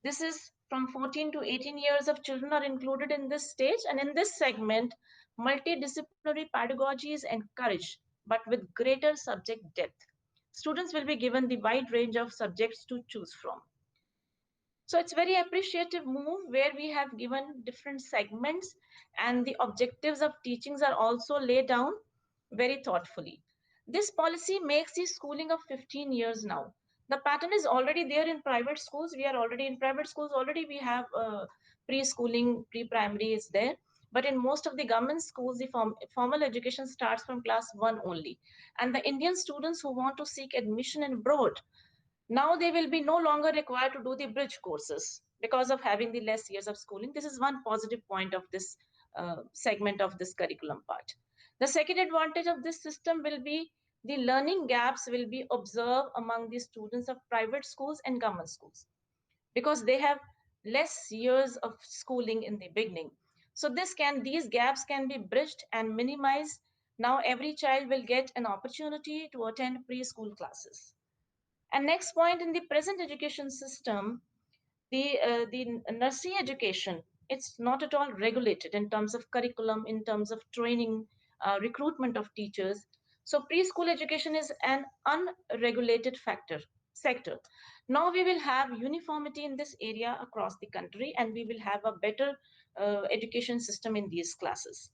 This is from 14 to 18 years of children are included in this stage, and in this segment, multidisciplinary pedagogy is encouraged, but with greater subject depth. Students will be given the wide range of subjects to choose from. So it's very appreciative move where we have given different segments, and the objectives of teachings are also laid down very thoughtfully. This policy makes the schooling of 15 years now. The pattern is already there in private schools. We are already in private schools. Already we have preschooling, pre-primary is there. But in most of the government schools, the formal education starts from class 1 only. And the Indian students who want to seek admission in abroad, now they will be no longer required to do the bridge courses because of having the less years of schooling. This is one positive point of this segment of this curriculum part. The second advantage of this system will be the learning gaps will be observed among the students of private schools and government schools because they have less years of schooling in the beginning. So these gaps can be bridged and minimized. Now every child will get an opportunity to attend preschool classes. And next point, in the present education system, the nursery education, it's not at all regulated in terms of curriculum, in terms of training, recruitment of teachers. So preschool education is an unregulated sector. Now we will have uniformity in this area across the country, and we will have a better education system in these classes.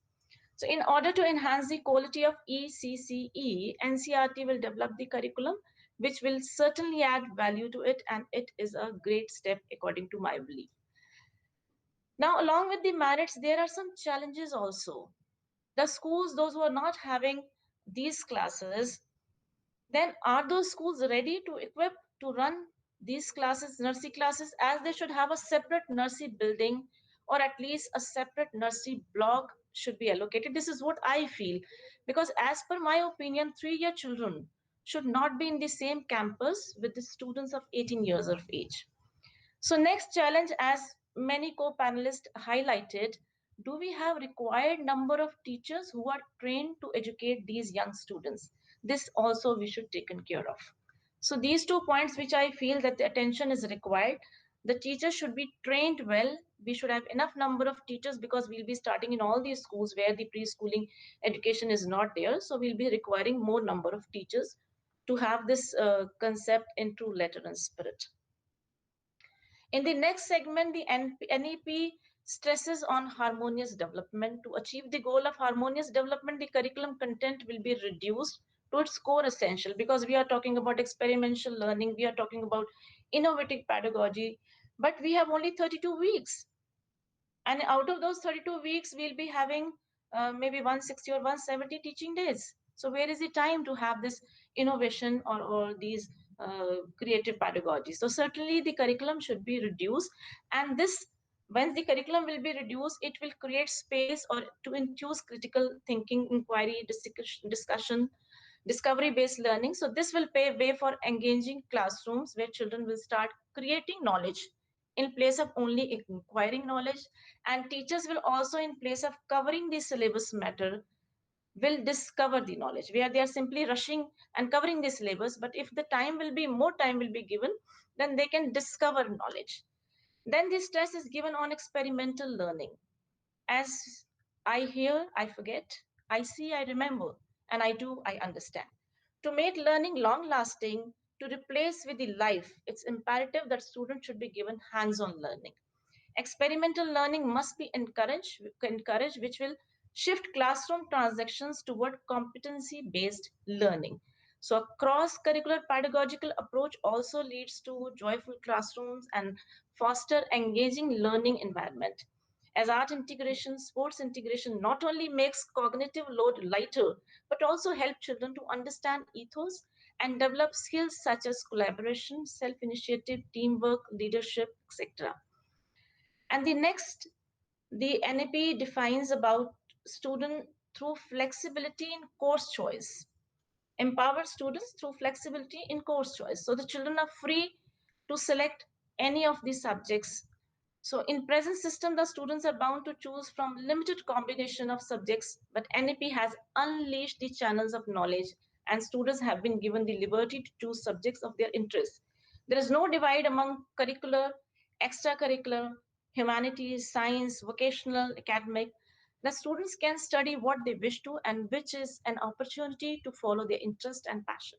So in order to enhance the quality of ECCE, NCERT will develop the curriculum, which will certainly add value to it, and it is a great step according to my belief. Now, along with the merits, there are some challenges also. The schools, those who are not having these classes, then are those schools ready to equip to run these classes, nursery classes, as they should have a separate nursery building or at least a separate nursery block should be allocated. This is what I feel, because as per my opinion, 3-year children should not be in the same campus with the students of 18 years of age. So next challenge, as many co-panelists highlighted, do we have required number of teachers who are trained to educate these young students? This also we should take care of. So these 2 points which I feel that the attention is required. The teachers should be trained well. We should have enough number of teachers because we'll be starting in all these schools where the preschooling education is not there. So we'll be requiring more number of teachers to have this concept in true letter and spirit. In the next segment, the NEP stresses on harmonious development. To achieve the goal of harmonious development, the curriculum content will be reduced to its core essential, because we are talking about experiential learning, we are talking about innovative pedagogy, but we have only 32 weeks. And out of those 32 weeks, we'll be having maybe 160 or 170 teaching days. So where is the time to have this innovation or these creative pedagogy? So certainly the curriculum should be reduced, and this, when the curriculum will be reduced, it will create space or to infuse critical thinking, inquiry, discussion, discovery based learning. So this will pave way for engaging classrooms where children will start creating knowledge in place of only acquiring knowledge, and teachers will also, in place of covering the syllabus matter, will discover the knowledge, where they are simply rushing and covering the syllabus. But if the time will be, more time will be given, then they can discover knowledge. Then the stress is given on experimental learning. As I hear, I forget, I see, I remember, and I do, I understand. To make learning long lasting, to replace with the life, it's imperative that students should be given hands-on learning. Experimental learning must be encouraged, which will shift classroom transactions toward competency-based learning. So a cross-curricular pedagogical approach also leads to joyful classrooms and foster engaging learning environment. As art integration, sports integration not only makes cognitive load lighter, but also help children to understand ethos and develop skills such as collaboration, self-initiative, teamwork, leadership, etc. And the next, the NEP defines about student through flexibility in course choice. Empower students through flexibility in course choice. So the children are free to select any of these subjects. So in present system, the students are bound to choose from limited combination of subjects, but NEP has unleashed the channels of knowledge, and students have been given the liberty to choose subjects of their interest. There is no divide among curricular, extracurricular, humanities, science, vocational, academic. The students can study what they wish to, and which is an opportunity to follow their interest and passion.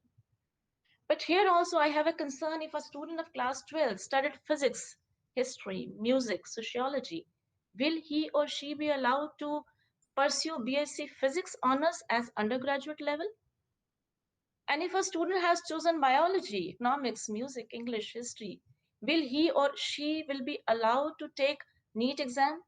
But here also I have a concern. If a student of class 12 studied physics, history, music, sociology, will he or she be allowed to pursue BSc Physics honors as undergraduate level? And if a student has chosen biology, economics, music, English, history, will he or she will be allowed to take NEET exam?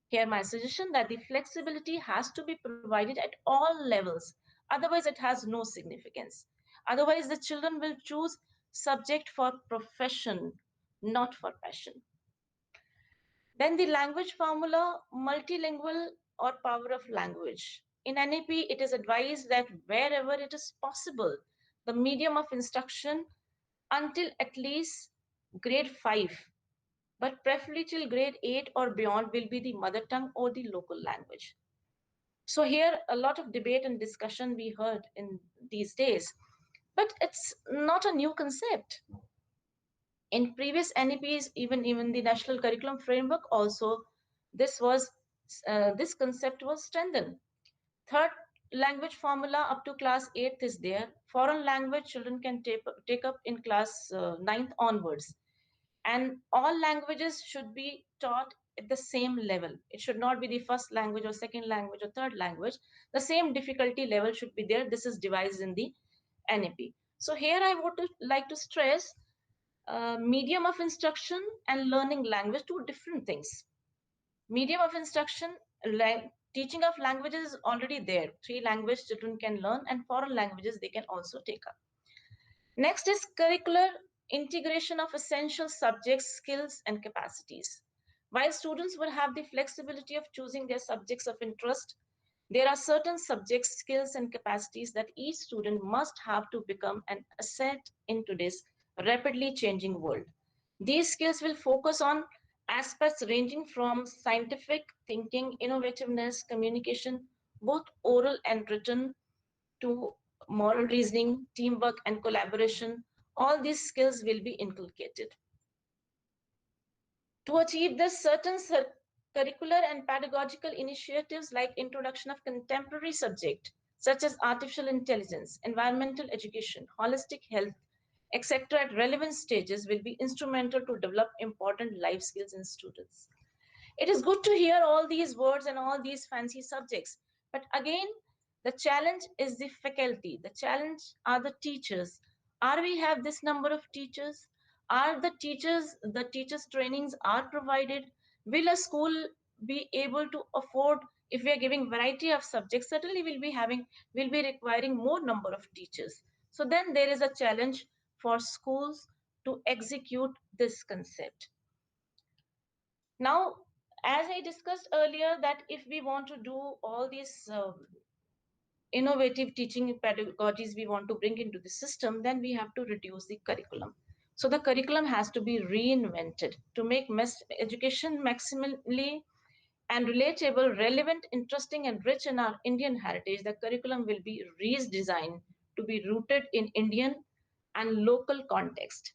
Here, my suggestion that the flexibility has to be provided at all levels. Otherwise, it has no significance. Otherwise, the children will choose subject for profession, not for passion. Then the language formula, multilingual or power of language. In NEP, it is advised that wherever it is possible, the medium of instruction until at least grade 5, but preferably till grade 8 or beyond, will be the mother tongue or the local language. So here, a lot of debate and discussion we heard in these days, but it's not a new concept. In previous NEPs, even the National Curriculum Framework also, this concept was strengthened. Third language formula up to class 8th is there. Foreign language children can take up in class 9th onwards. And all languages should be taught at the same level. It should not be the first language or second language or third language. The same difficulty level should be there. This is devised in the NEP. So here I would like to stress medium of instruction and learning language, two different things. Medium of instruction, teaching of languages is already there. 3 languages children can learn, and foreign languages they can also take up. Next is curricular integration of essential subjects, skills, and capacities. While students will have the flexibility of choosing their subjects of interest, there are certain subjects, skills, and capacities that each student must have to become an asset in today's rapidly changing world. These skills will focus on aspects ranging from scientific thinking, innovativeness, communication, both oral and written, to moral reasoning, teamwork, and collaboration. All these skills will be inculcated. To achieve this, certain curricular and pedagogical initiatives like introduction of contemporary subject such as artificial intelligence, environmental education, holistic health, etc. at relevant stages will be instrumental to develop important life skills in students. It is good to hear all these words and all these fancy subjects, but again, the challenge is the faculty. The challenge are the teachers. Are we have this number of teachers? Are the teachers trainings are provided? Will a school be able to afford, if we are giving variety of subjects, certainly will be requiring more number of teachers. So then there is a challenge for schools to execute this concept. Now, as I discussed earlier, that if we want to do all these innovative teaching pedagogies we want to bring into the system, then we have to reduce the curriculum. So the curriculum has to be reinvented to make education maximally and relatable, relevant, interesting, and rich in our Indian heritage. The curriculum will be redesigned to be rooted in Indian and local context.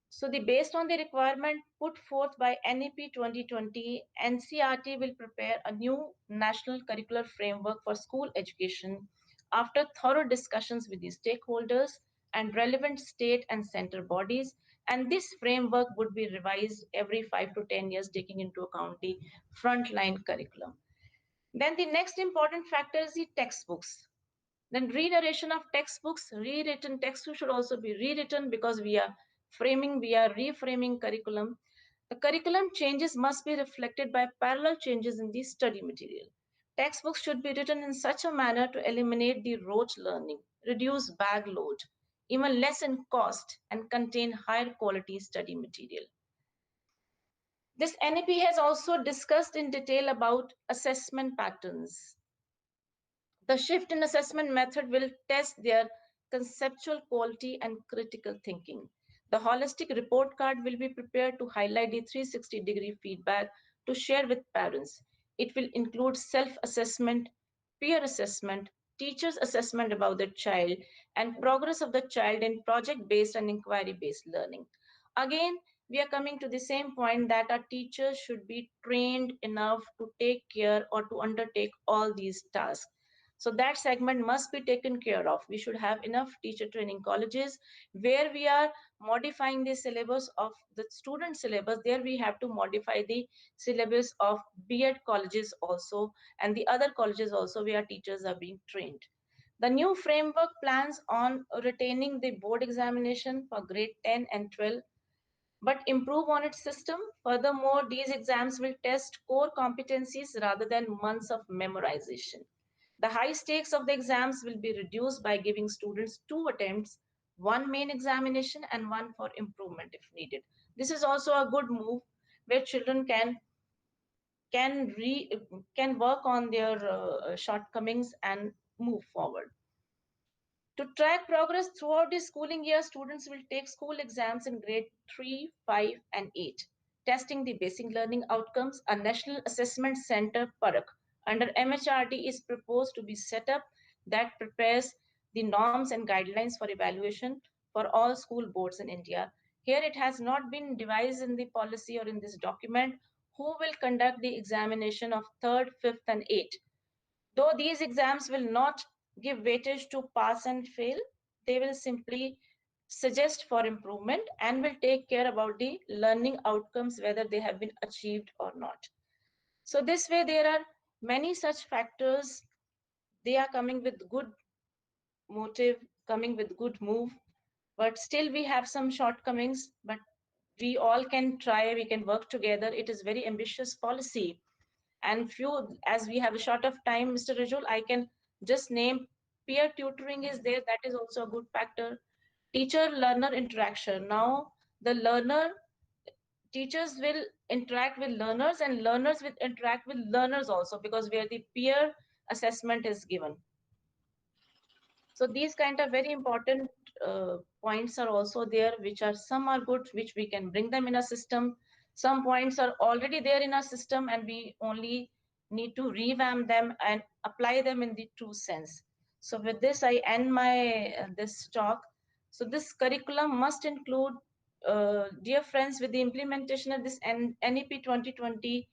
So based on the requirement put forth by NEP 2020, NCERT will prepare a new national curricular framework for school education after thorough discussions with the stakeholders and relevant state and center bodies. And this framework would be revised every 5 to 10 years, taking into account the frontline curriculum. Then the next important factor is the textbooks. Then renarration of textbooks, rewritten textbooks should also be rewritten because we are reframing curriculum. The curriculum changes must be reflected by parallel changes in the study material. Textbooks should be written in such a manner to eliminate the rote learning, reduce bag load, even lessen cost, and contain higher quality study material. This NEP has also discussed in detail about assessment patterns. The shift in assessment method will test their conceptual quality and critical thinking. The holistic report card will be prepared to highlight the 360-degree feedback to share with parents. It will include self-assessment, peer assessment, teachers' assessment about the child, and progress of the child in project-based and inquiry-based learning. Again, we are coming to the same point that our teachers should be trained enough to take care or to undertake all these tasks. So that segment must be taken care of. We should have enough teacher training colleges where we are modifying the syllabus of the student syllabus. There we have to modify the syllabus of B.Ed colleges also, and the other colleges also where teachers are being trained. The new framework plans on retaining the board examination for grade 10 and 12 but improve on its system. Furthermore, these exams will test core competencies rather than months of memorization. The high stakes of the exams will be reduced by giving students 2 attempts, one main examination and one for improvement if needed. This is also a good move where children can re, can work on their shortcomings and move forward. To track progress throughout the schooling year, students will take school exams in grade 3, 5, and 8. Testing the basic learning outcomes, a National Assessment Center PARAK under MHRD is proposed to be set up that prepares the norms and guidelines for evaluation for all school boards in India. Here it has not been devised in the policy or in this document who will conduct the examination of 3rd, 5th, and 8th. Though these exams will not give weightage to pass and fail, they will simply suggest for improvement and will take care about the learning outcomes, whether they have been achieved or not. So this way, there are many such factors. They are coming with good motive, coming with good move, but still we have some shortcomings, but we all can try, we can work together. It is very ambitious policy, and few, as we have a short of time, Mr. Rajul, I can just name peer tutoring is there. That is also a good factor. Teacher learner interaction. Now the teachers will interact with learners and learners will interact with learners also, because where the peer assessment is given. So these kind of very important points are also there, which are, some are good, which we can bring them in a system. Some points are already there in our system and we only need to revamp them and apply them in the true sense. So with this, I end my this talk. So this curriculum must include, dear friends, with the implementation of this NEP 2020,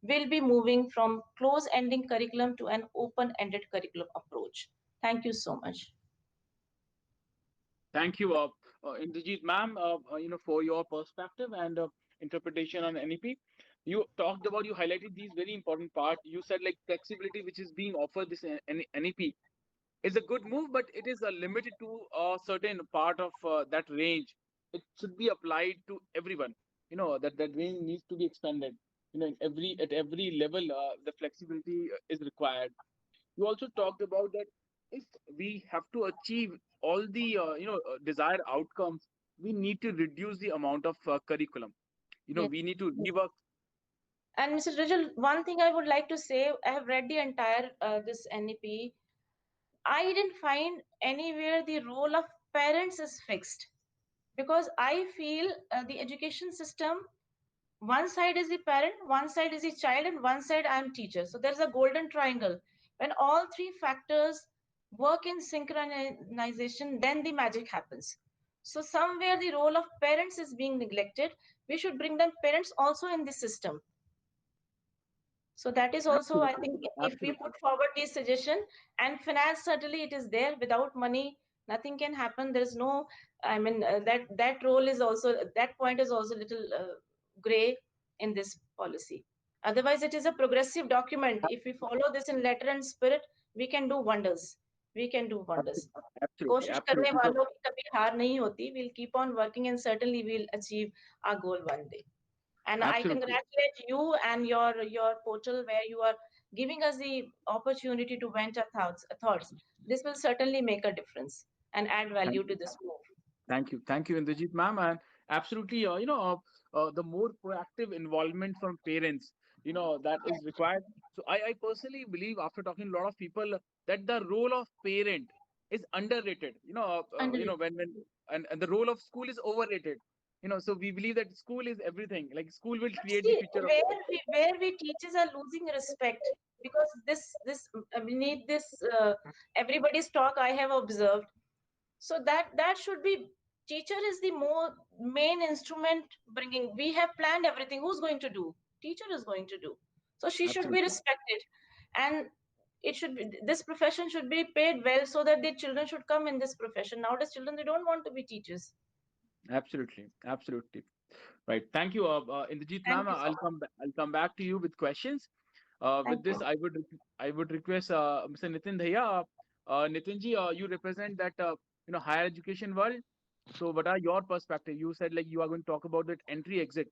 will be moving from close-ending curriculum to an open-ended curriculum approach. Thank you so much. Thank you, Indrajit ma'am, for your perspective and interpretation on NEP. You talked about, you highlighted these very important parts. You said like flexibility, which is being offered this NEP, is a good move, but it is limited to a certain part of that range. It should be applied to everyone. That range needs to be expanded. At every level, the flexibility is required. You also talked about that if we have to achieve all the desired outcomes, we need to reduce the amount of curriculum. Yes. We need to rework. And Mr. Rajal, one thing I would like to say, I have read the entire this NEP. I didn't find anywhere the role of parents is fixed, because I feel the education system, one side is the parent, one side is the child, and one side I am teacher. So there's a golden triangle. When all three factors work in synchronization, then the magic happens. So somewhere the role of parents is being neglected. We should bring them parents also in the system. So that is also, I think, if we Absolutely. put forward this suggestion, and finance, certainly it is there. Without money, nothing can happen. There is no, I mean, that role is also, that point is also a little gray in this policy. Otherwise, it is a progressive document. If we follow this in letter and spirit, we can do wonders. We can do wonders. Absolutely. कोशिश करने Absolutely. वालों की कभी हार नहीं होती. We'll keep on working and certainly we'll achieve our goal one day. And I Absolutely. congratulate you and your portal, where you are giving us the opportunity to vent our thoughts. This will certainly make a difference and add value to this move. Thank you, Indrajit ma'am, and absolutely, the more proactive involvement from parents, that is required. So I personally believe, after talking to a lot of people, that the role of parent is underrated. Underrated. And the role of school is overrated. So we believe that school is everything. Like school will But create the see, future of. where we teachers are losing respect, because this we need this everybody's talk I have observed. So that should be, teacher is the more main instrument bringing. We have planned everything. Who's going to do? Teacher is going to do. So she should be Absolutely. respected, and it should be, this profession should be paid well, so that the children should come in this profession. Nowadays, children, they don't want to be teachers. Absolutely. Right. Thank you, Indrajit Thank ma'am. you so much. I'll come back to you with questions. With Thank this, you. I would request Mr. Nitin Dhaya. Nitin ji, you represent that higher education world. So what are your perspective? You said like you are going to talk about that entry exit,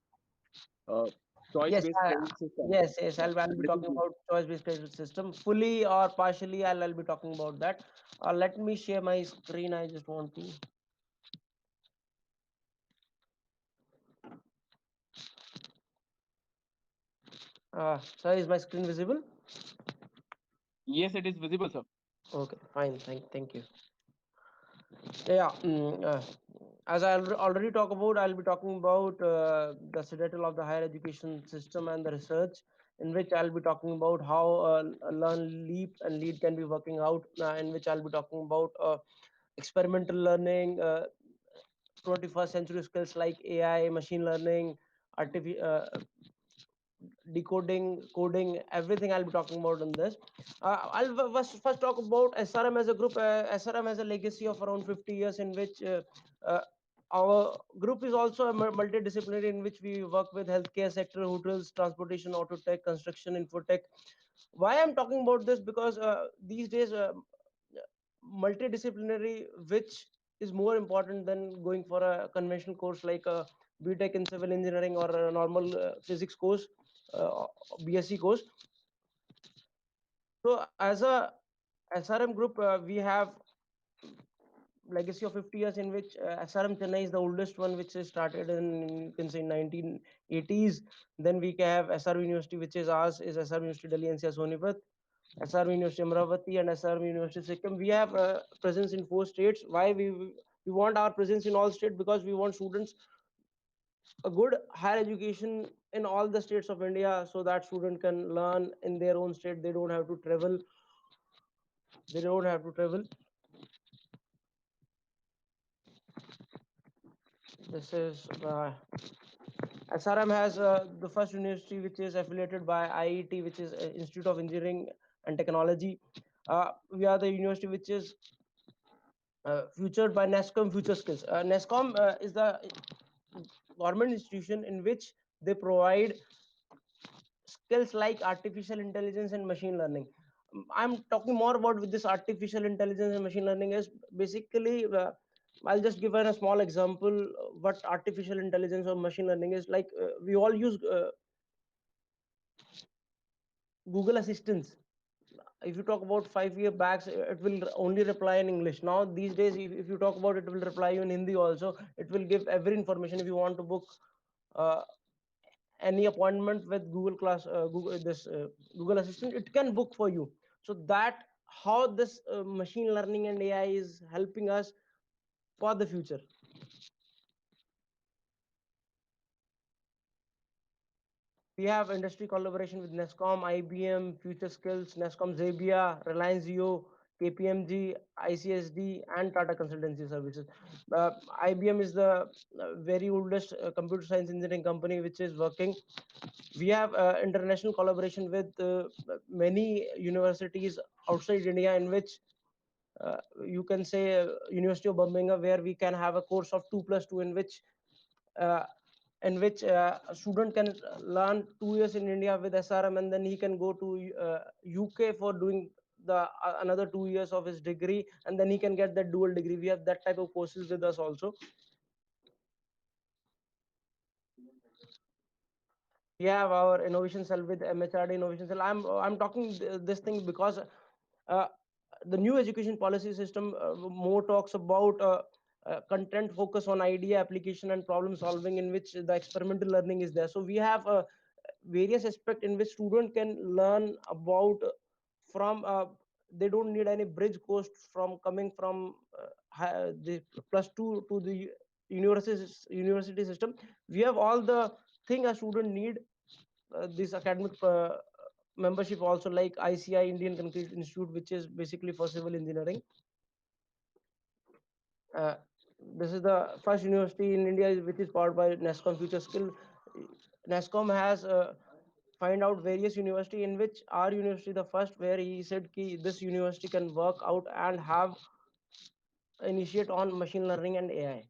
uh, choice Yes, based credit system. yes. I'll be Little talking bit. about choice-based credit system fully or partially. I'll be talking about that. Let me share my screen. I just want to. Sir, is my screen visible? Yes, it is visible, sir. Okay, fine. Thank you. Yeah. As I already talked about, I'll be talking about the citadel of the higher education system and the research, in which I'll be talking about how Learn, Leap, and Lead can be working out, in which I'll be talking about experimental learning, 21st century skills like AI, machine learning, decoding, coding, everything I'll be talking about in this. I'll first talk about SRM as a group. SRM has a legacy of around 50 years, in which uh, our group is also a multidisciplinary, in which we work with healthcare sector, hotels, transportation, auto tech, construction, infotech. Why I'm talking about this? Because these days, multidisciplinary, which is more important than going for a conventional course like a BTech in civil engineering or a normal physics course, uh, BSc course. So as a SRM group, we have legacy of 50 years, in which SRM Chennai is the oldest one, which is started in, you can say, 1980s. Then we have SRM University, which is ours, is SRM University Delhi NCR Sonipat, SRM University Amravati, and SRM University Sikkim. We have presence in 4 states. Why we want our presence in all states? Because we want students a good higher education in all the states of India, so that student can learn in their own state. They don't have to travel. They don't have to travel. This is SRM has the first university which is affiliated by IET, which is Institute of Engineering and Technology. We are the university which is featured by NESCOM Future Skills. NESCOM is the government institution in which they provide skills like artificial intelligence and machine learning. I'm talking more about with this artificial intelligence and machine learning is basically. I'll just give a small example what artificial intelligence or machine learning is like. We all use Google Assistants. If you talk about 5 year backs, it will only reply in English. Now these days, if you talk about it, will reply you in Hindi also. It will give every information. If you want to book uh, any appointment with Google Assistant, it can book for you. So that how this machine learning and AI is helping us for the future. We have industry collaboration with NESCOM, IBM, Future Skills, NESCOM Zabia, Reliance Jio, KPMG, ICSD, and Tata Consultancy Services. IBM is the very oldest computer science engineering company which is working. We have international collaboration with many universities outside India, in which you can say University of Birmingham, where we can have a course of 2+2, uh, in which a student can learn 2 years in India with SRM, and then he can go to UK for doing the another 2 years of his degree, and then he can get that dual degree. We have that type of courses with us also. We have our innovation cell with MHRD innovation cell. I'm talking this thing because uh, the new education policy system more talks about content focus on idea application and problem solving, in which the experimental learning is there. So we have various aspect in which student can learn about from they don't need any bridge course from coming from the +2 to the university system. We have all the thing a student need. This academic membership also, like ICI, Indian Concrete Institute, which is basically for civil engineering. Uh, this is the first university in India which is powered by NESCOM Future Skill. NESCOM has find out various university, in which our university the first, where he said ki this university can work out and have initiate on machine learning and AI.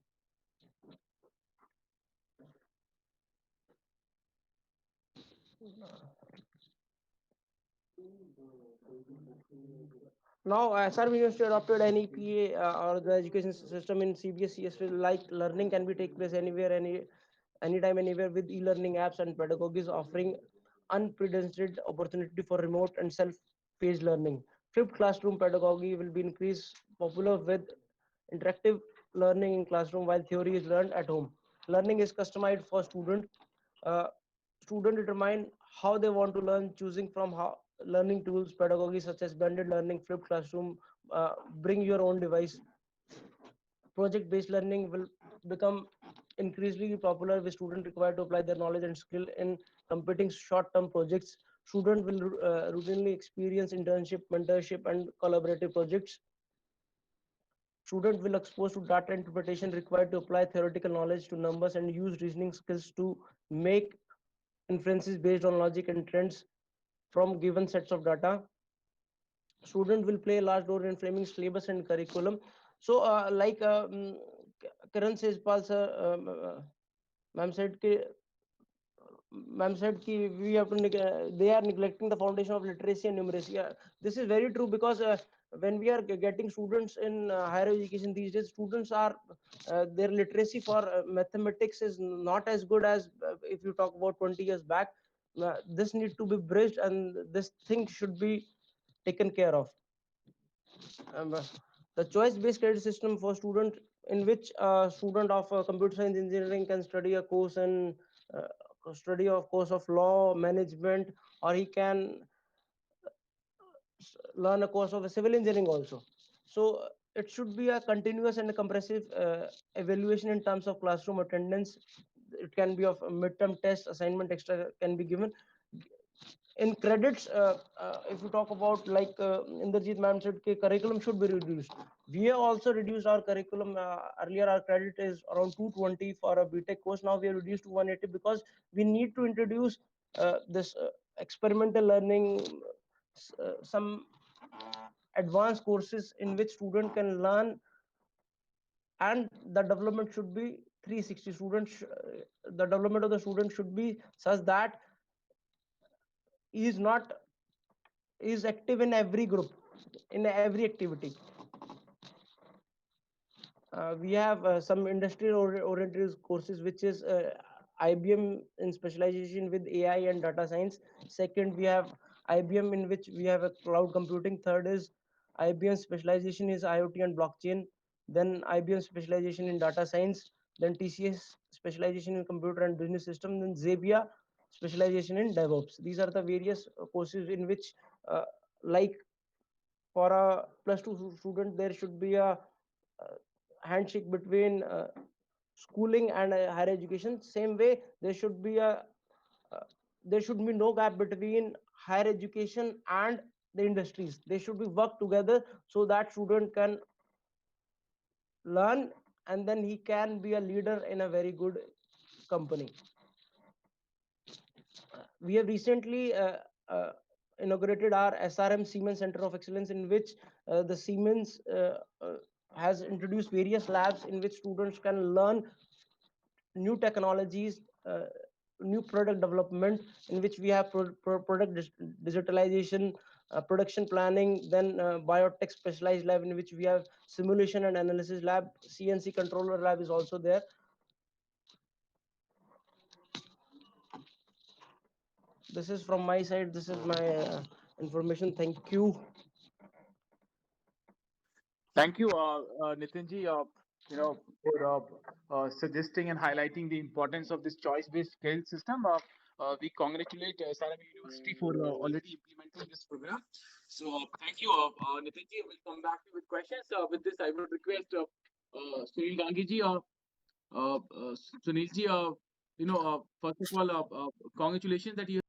Now, SRM University adopted NEPA or the education system in CBSE as well. Like learning can be take place anywhere, anytime, anywhere with e-learning apps and pedagogies offering unprecedented opportunity for remote and self-paced learning. Flipped classroom pedagogy will be increased popular with interactive learning in classroom while theory is learned at home. Learning is customized for student. Uh, Student determine how they want to learn, choosing from how learning tools, pedagogy such as blended learning, flipped classroom, bring your own device. Project-based learning will become increasingly popular with students required to apply their knowledge and skill in completing short-term projects. Students will routinely experience internship, mentorship, and collaborative projects. Students will expose to data interpretation required to apply theoretical knowledge to numbers and use reasoning skills to make inferences based on logic and trends from given sets of data. Student will play a large role in framing syllabus and curriculum. So, Karan says, Pal sir, ma'am said, we have to they are neglecting the foundation of literacy and numeracy. Yeah, this is very true because when we are getting students in higher education these days, students are their literacy for mathematics is not as good as if you talk about 20 years back. This need to be bridged and this thing should be taken care of. um, the choice-based credit system for student in which a student of computer science engineering can study a course and study of course of law management, or he can learn a course of a civil engineering also. So it should be a continuous and a compressive evaluation in terms of classroom attendance. It can be of a midterm test, assignment extra can be given. In credits, if you talk about like Inderjeet ma'am said, curriculum should be reduced. We have also reduced our curriculum. Earlier, our credit is around 220 for a BTech course. Now we have reduced to 180 because we need to introduce this experimental learning, some advanced courses in which student can learn, and the development should be 360. The development of the student should be such that he is not is active in every group, in every activity. We have some industrial oriented courses, which is IBM in specialization with AI and data science. Second, we have IBM in which we have a cloud computing. Third is IBM specialization is IoT and blockchain. Then IBM specialization in data science. Then TCS specialization in computer and business system. Then Xavier specialization in DevOps. These are the various courses in which, like for a +2 student, there should be a handshake between schooling and higher education. Same way, there should be no gap between higher education and the industries. They should be work together so that student can learn and then he can be a leader in a very good company. We have recently inaugurated our SRM Siemens Center of Excellence, in which the Siemens has introduced various labs in which students can learn new technologies, new product development, in which we have product digitalization, production planning, then biotech specialized lab in which we have simulation and analysis lab, CNC controller lab is also there. This is from my side. This is my information. Thank you. Thank you, Nitinji, for suggesting and highlighting the importance of this choice-based credit system. We congratulate SRM University for already implementing this program. So thank you, Nitinji. We'll come back to you with questions. With this, I would request Sunil Gangiji, Sunilji, first of all, congratulations that you